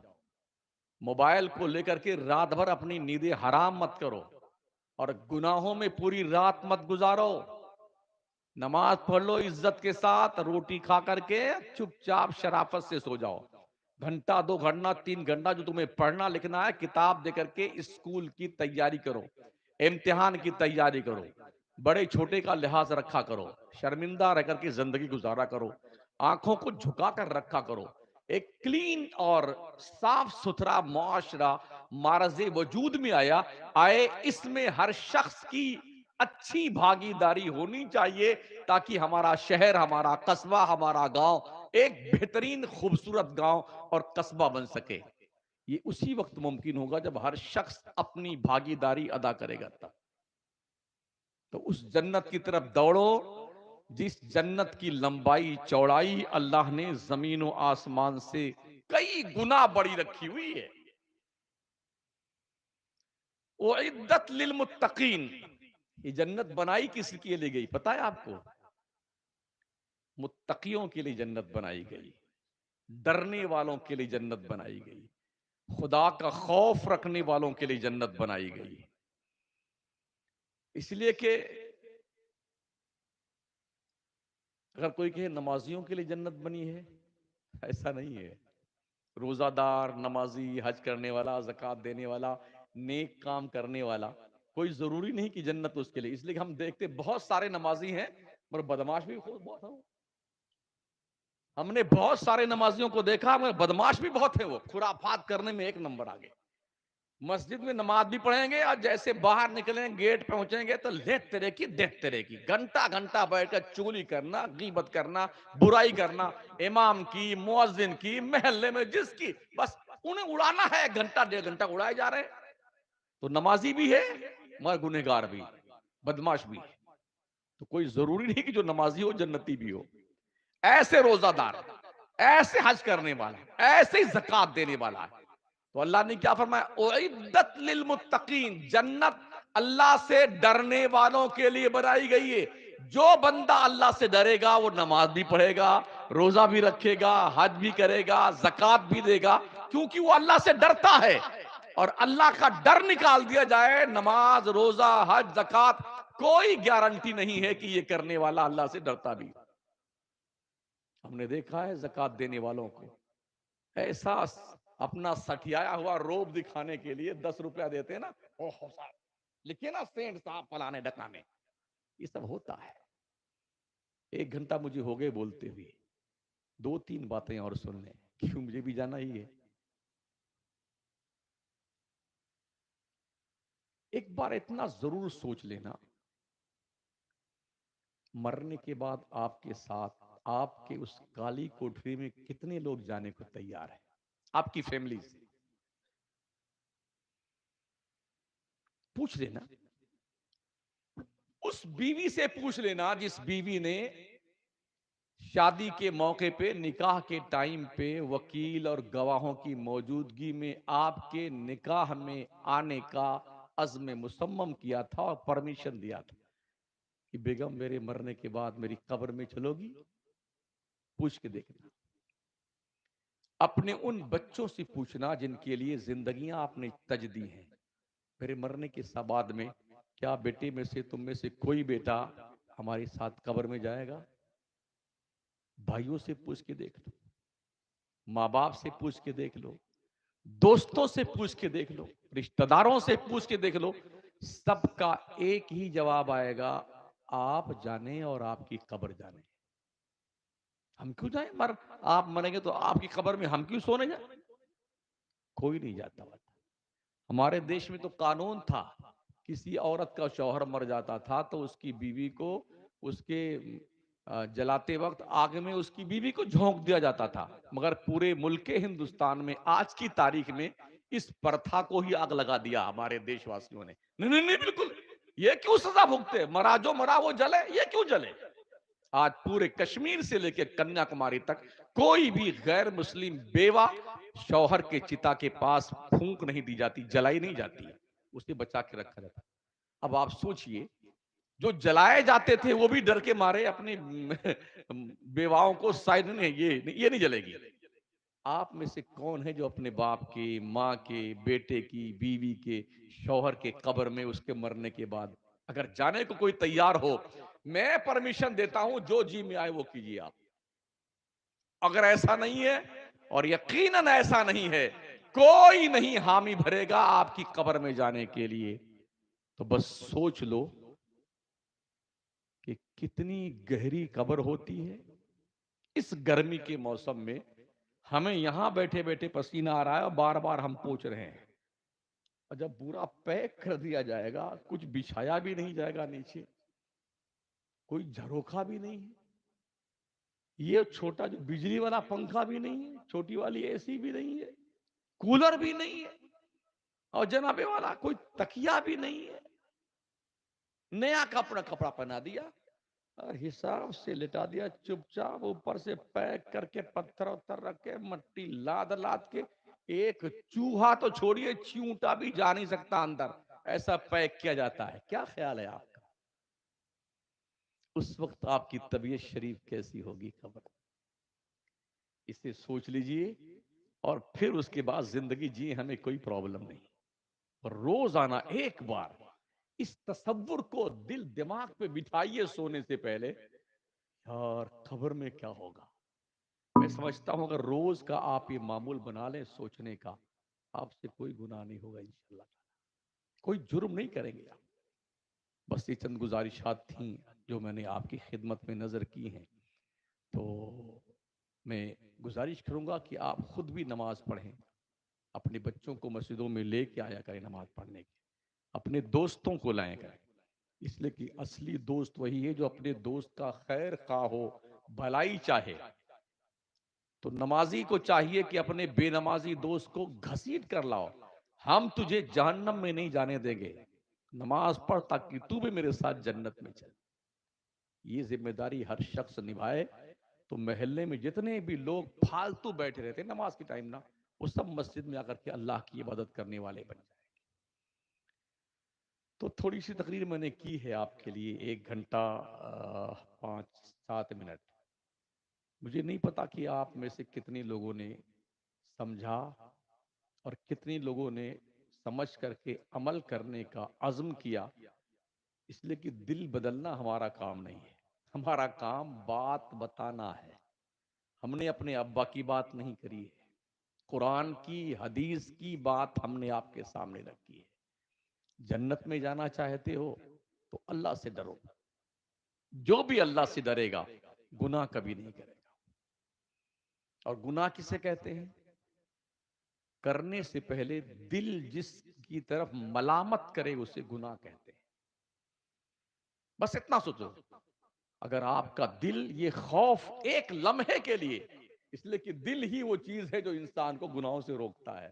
موبائل کو لے کر کے رات بھر اپنی نیندیں حرام مت کرو، اور گناہوں میں پوری رات مت گزارو، نماز پڑھ لو عزت کے ساتھ، روٹی کھا کر کے چپ چاپ شرافت سے سو جاؤ، گھنٹہ 2 گھنٹہ 3 گھنٹہ جو تمہیں پڑھنا لکھنا ہے کتاب دے کر کے اسکول کی تیاری کرو، امتحان کی تیاری کرو، بڑے چھوٹے کا لحاظ رکھا کرو، شرمندہ رہ کر کے زندگی گزارا کرو، آنکھوں کو جھکا کر رکھا کرو، ایک کلین اور صاف ستھرا معاشرہ معرض وجود میں آئے، اس میں ہر شخص کی اچھی بھاگی داری ہونی چاہیے، تاکہ ہمارا شہر، ہمارا قصبہ، ہمارا گاؤں ایک بہترین خوبصورت گاؤں اور قصبہ بن سکے۔ یہ اسی وقت ممکن ہوگا جب ہر شخص اپنی بھاگی داری ادا کرے گا تب۔ تو اس جنت کی طرف دوڑو، جس جنت کی لمبائی چوڑائی اللہ نے زمین و آسمان سے کئی گنا بڑی رکھی ہوئی ہے. اعدت للمتقین. یہ جنت بنائی کس کے لیے گئی پتا ہے آپ کو؟ متقیوں کے لیے جنت بنائی گئی، ڈرنے والوں کے لیے جنت بنائی گئی، خدا کا خوف رکھنے والوں کے لیے جنت بنائی گئی. اس لیے کہ اگر کوئی کہے نمازیوں کے لیے جنت بنی ہے، ایسا نہیں ہے. روزہ دار، نمازی، حج کرنے والا، زکوٰۃ دینے والا، نیک کام کرنے والا، کوئی ضروری نہیں کہ جنت اس کے لیے. اس لیے کہ ہم دیکھتے بہت سارے نمازی ہیں مگر بدماش بھی بہت ہیں. ہم نے بہت سارے نمازیوں کو دیکھا مگر بدماش بھی بہت ہیں. وہ خرافات کرنے میں ایک نمبر آگے. مسجد میں نماز بھی پڑھیں گے اور جیسے باہر نکلیں گیٹ پہنچیں گے تو لیٹ تیرے کی دیکھ تیرے کی، گھنٹہ گھنٹہ بیٹھ کر چغلی کرنا، غیبت کرنا، برائی کرنا، امام کی، مؤذن کی، محلے میں جس کی، بس انہیں اڑانا ہے. 1-1.5 گھنٹہ اڑائے جا رہے ہیں. تو نمازی بھی ہے مگر گنہگار بھی، بدماش بھی. تو کوئی ضروری نہیں کہ جو نمازی ہو جنتی بھی ہو. ایسے روزہ دار، ایسے حج کرنے والا، ایسے ہی زکوٰۃ دینے والا ہے. تو اللہ نے کیا فرمایا؟ اعدت للمتقین. جنت اللہ سے ڈرنے والوں کے لیے بنائی گئی ہے. جو بندہ اللہ سے ڈرے گا وہ نماز بھی پڑھے گا، روزہ بھی رکھے گا، حج بھی کرے گا، زکوٰۃ بھی دے گا، کیونکہ وہ اللہ سے ڈرتا ہے. اور اللہ کا ڈر نکال دیا جائے، نماز، روزہ، حج، زکوٰۃ، کوئی گارنٹی نہیں ہے کہ یہ کرنے والا اللہ سے ڈرتا بھی. ہم نے دیکھا ہے زکوٰۃ دینے والوں کو ایسا اپنا سٹھیایا ہوا روب دکھانے کے لیے 10 روپیہ دیتے ہیں نا، لکھے نا سینٹ صاحب فلانے ڈکانے. یہ سب ہوتا ہے. 1 گھنٹہ مجھے ہو گئے بولتے ہوئے، 2-3 باتیں اور سن لیں کیوں مجھے بھی جانا ہی ہے. ایک بار اتنا ضرور سوچ لینا، مرنے کے بعد آپ کے ساتھ آپ کے اس کالی کوٹری میں کتنے لوگ جانے کو تیار ہیں؟ آپ کی فیملی سے پوچھ لینا. اس بیوی سے پوچھ لینا جس بیوی نے شادی کے موقع پہ، نکاح کے ٹائم پہ وکیل اور گواہوں کی موجودگی میں آپ کے نکاح میں آنے کا عزم مصمم کیا تھا اور پرمیشن دیا تھا کہ بیگم میرے مرنے کے بعد میری قبر میں چلو گی. پوچھ کے دیکھنا. اپنے ان بچوں سے پوچھنا جن کے لیے زندگیاں آپ نے تج دی ہیں، میرے مرنے کے بعد میں کیا بیٹے میں سے، تم میں سے کوئی بیٹا ہمارے ساتھ قبر میں جائے گا؟ بھائیوں سے پوچھ کے دیکھ لو، ماں باپ سے پوچھ کے دیکھ لو، دوستوں سے پوچھ کے دیکھ لو، رشتہ داروں سے پوچھ کے دیکھ لو. سب کا ایک ہی جواب آئے گا، آپ جانے اور آپ کی قبر جانے. ہم کیوں جائیں؟ آپ مریں گے تو آپ کی قبر میں ہم کیوں سونے جائیں؟ کوئی نہیں جاتا. ہمارے دیش میں تو قانون تھا، کسی عورت کا شوہر مر جاتا تھا تو اس کی بیوی کو اس کے جلاتے وقت آگ میں اس کی بیوی کو جھونک دیا جاتا تھا. مگر پورے ملک ہندوستان میں آج کی تاریخ میں اس پرتھا کو ہی آگ لگا دیا ہمارے دیش واسیوں نے. نہیں نہیں بالکل، یہ کیوں سزا بھگتے؟ مرا جو مرا وہ جلے، یہ کیوں جلے؟ آج پورے کشمیر سے لے کے کنیا کماری تک کوئی بھی غیر مسلم بیوہ شوہر کے چتا کے پاس پھونک نہیں دی جاتی، جلائی نہیں جاتی، اسے بچا کے رکھا جاتا. اب آپ سوچئے جو جلائے جاتے تھے وہ بھی ڈر کے مارے اپنی بیواؤں کو سائڈ نہیں، یہ نہیں جلے گی. آپ میں سے کون ہے جو اپنے باپ کے، ماں کے، بیٹے کی، بیوی کے، شوہر کے قبر میں اس کے مرنے کے بعد اگر جانے کو کوئی تیار ہو؟ میں پرمیشن دیتا ہوں، جو جی میں آئے وہ کیجئے آپ. اگر ایسا نہیں ہے، اور یقیناً ایسا نہیں ہے، کوئی نہیں حامی بھرے گا آپ کی قبر میں جانے کے لیے، تو بس سوچ لو کہ کتنی گہری قبر ہوتی ہے. اس گرمی کے موسم میں ہمیں یہاں بیٹھے بیٹھے پسینہ آ رہا ہے اور بار بار ہم پوچھ رہے ہیں. اور جب پورا پیک کر دیا جائے گا، کچھ بچھایا بھی نہیں جائے گا نیچے، کوئی جھروکھا بھی نہیں ہے، یہ چھوٹا جو بجلی والا پنکھا بھی نہیں ہے، چھوٹی والی اے سی بھی نہیں ہے، کولر بھی نہیں ہے، اور جنابے والا کوئی تکیہ بھی نہیں ہے، نیا کپڑا پہنا دیا حساب سے لٹا دیا چپ چاپ، اوپر سے پیک کر کے پتھر اتر رکھ کے مٹی لاد لاد کے، ایک چوہا تو چھوڑیے چیونٹا بھی جا نہیں سکتا اندر، ایسا پیک کیا جاتا ہے. کیا خیال ہے آپ کا؟ اس وقت آپ کی طبیعت شریف کیسی ہوگی خبر؟ اسے سوچ لیجئے، اور پھر اس کے بعد زندگی جی ہمیں کوئی پرابلم نہیں. روزانہ ایک بار اس تصور کو دل دماغ پہ بٹھائیے سونے سے پہلے، یار خبر میں کیا ہوگا. میں سمجھتا ہوں اگر روز کا آپ یہ معمول بنا لیں سوچنے کا، آپ سے کوئی گناہ نہیں ہوگا انشاءاللہ. کوئی جرم نہیں کریں گے آپ. بس یہ چند گزارشات تھیں جو میں نے آپ کی خدمت میں نظر کی ہیں. تو میں گزارش کروں گا کہ آپ خود بھی نماز پڑھیں، اپنے بچوں کو مسجدوں میں لے کے آیا کریں نماز پڑھنے کے، اپنے دوستوں کو لائیں کریں. اس لیے کہ اصلی دوست وہی ہے جو اپنے دوست کا خیر خواہ ہو، بھلائی چاہے. تو نمازی کو چاہیے کہ اپنے بے نمازی دوست کو گھسیٹ کر لاؤ. ہم تجھے جہنم میں نہیں جانے دیں گے، نماز پڑھ تاکہ تو بھی میرے ساتھ جنت میں چل. یہ ذمہ داری ہر شخص نبھائے تو محلے میں جتنے بھی لوگ پھالتو بیٹھے رہتے نماز کے ٹائم نا، وہ سب مسجد میں آ کر کے اللہ کی عبادت کرنے والے بن جائیں. تو تھوڑی سی تقریر میں نے کی ہے آپ کے لیے، 1 گھنٹہ 5-7 منٹ. مجھے نہیں پتا کہ آپ میں سے کتنے لوگوں نے سمجھا اور کتنے لوگوں نے سمجھ کر کے عمل کرنے کا عزم کیا. اس لیے کہ دل بدلنا ہمارا کام نہیں ہے، ہمارا کام بات بتانا ہے. ہم نے اپنے ابا کی بات نہیں کری ہے، قرآن کی حدیث کی بات ہم نے آپ کے سامنے رکھی ہے. جنت میں جانا چاہتے ہو تو اللہ سے ڈرو. جو بھی اللہ سے ڈرے گا گناہ کبھی نہیں کرے گا. اور گناہ کسے کہتے ہیں؟ کرنے سے پہلے دل جس کی طرف ملامت کرے اسے گناہ کہتے ہیں. بس اتنا سوچو، اگر آپ کا دل یہ خوف ایک لمحے کے لیے، اس لیے کہ دل ہی وہ چیز ہے جو انسان کو گناہوں سے روکتا ہے،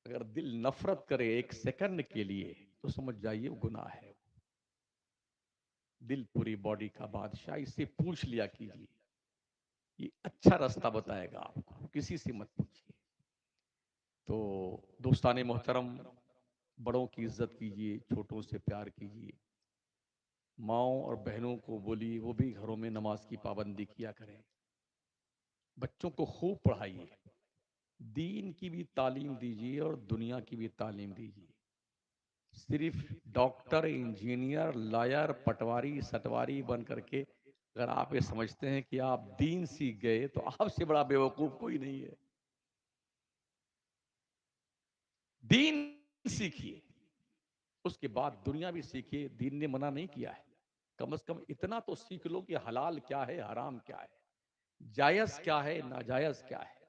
اگر دل نفرت کرے 1 سیکنڈ کے لیے تو سمجھ جائیے وہ گناہ ہے. دل پوری باڈی کا بادشاہ، اس سے پوچھ لیا کیجیے، یہ اچھا راستہ بتائے گا آپ کو، کسی سے مت پوچھیے. تو دوستان محترم، بڑوں کی عزت کیجیے، چھوٹوں سے پیار کیجیے. ماؤں اور بہنوں کو بولی وہ بھی گھروں میں نماز کی پابندی کیا کریں. بچوں کو خوب پڑھائیے، دین کی بھی تعلیم دیجیے اور دنیا کی بھی تعلیم دیجیے. صرف ڈاکٹر، انجینئر، لائر، پٹواری، سٹواری بن کر کے اگر آپ یہ سمجھتے ہیں کہ آپ دین سیکھ گئے تو آپ سے بڑا بیوقوف کوئی نہیں ہے. دین سیکھیے، اس کے بعد دنیا بھی سیکھیے. دین نے منع نہیں کیا ہے، کم از کم اتنا تو سیکھ لو کہ حلال کیا ہے، حرام کیا ہے، جائز کیا ہے، ناجائز کیا ہے،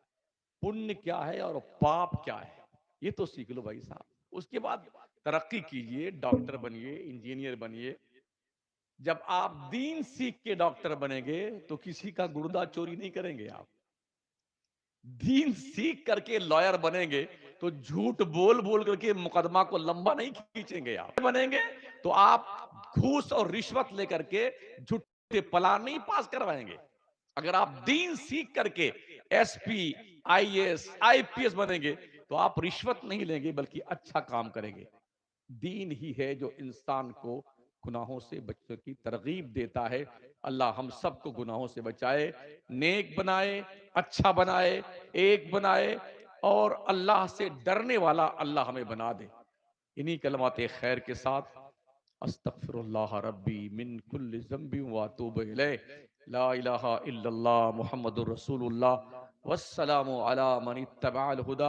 پن کیا ہے اور پاپ کیا ہے. یہ تو سیکھ لو بھائی صاحب. اس کے بعد ترقی کیجئے، ڈاکٹر بنیے، انجینئر بنیے. جب آپ دین سیکھ کے ڈاکٹر بنیں گے تو کسی کا گردہ چوری نہیں کریں گے. آپ دین سیکھ کر کے لائر بنیں گے تو جھوٹ بول بول کر کے مقدمہ کو لمبا نہیں کھینچیں گے. آپ بنیں گے تو آپ گھوس اور رشوت لے کر کے جھوٹے پلان نہیں پاس کروائیں گے. اگر آپ دین سیکھ کر کے S P, I S, I P S بنیں گے تو آپ رشوت نہیں لیں گے بلکہ اچھا کام کریں گے. دین ہی ہے جو انسان کو گناہوں سے بچنے کی ترغیب دیتا ہے. اللہ ہم سب کو گناہوں سے بچائے، نیک بنائے، اچھا بنائے، ایک بنائے، اور اللہ سے ڈرنے والا اللہ ہمیں بنا دے. انہی کلمات خیر کے ساتھ استغفر اللہ ربی من کل ذنب واتوب الیہ. لا الہ الا اللہ محمد الرسول اللہ، والسلام علی من اتبع الہدی.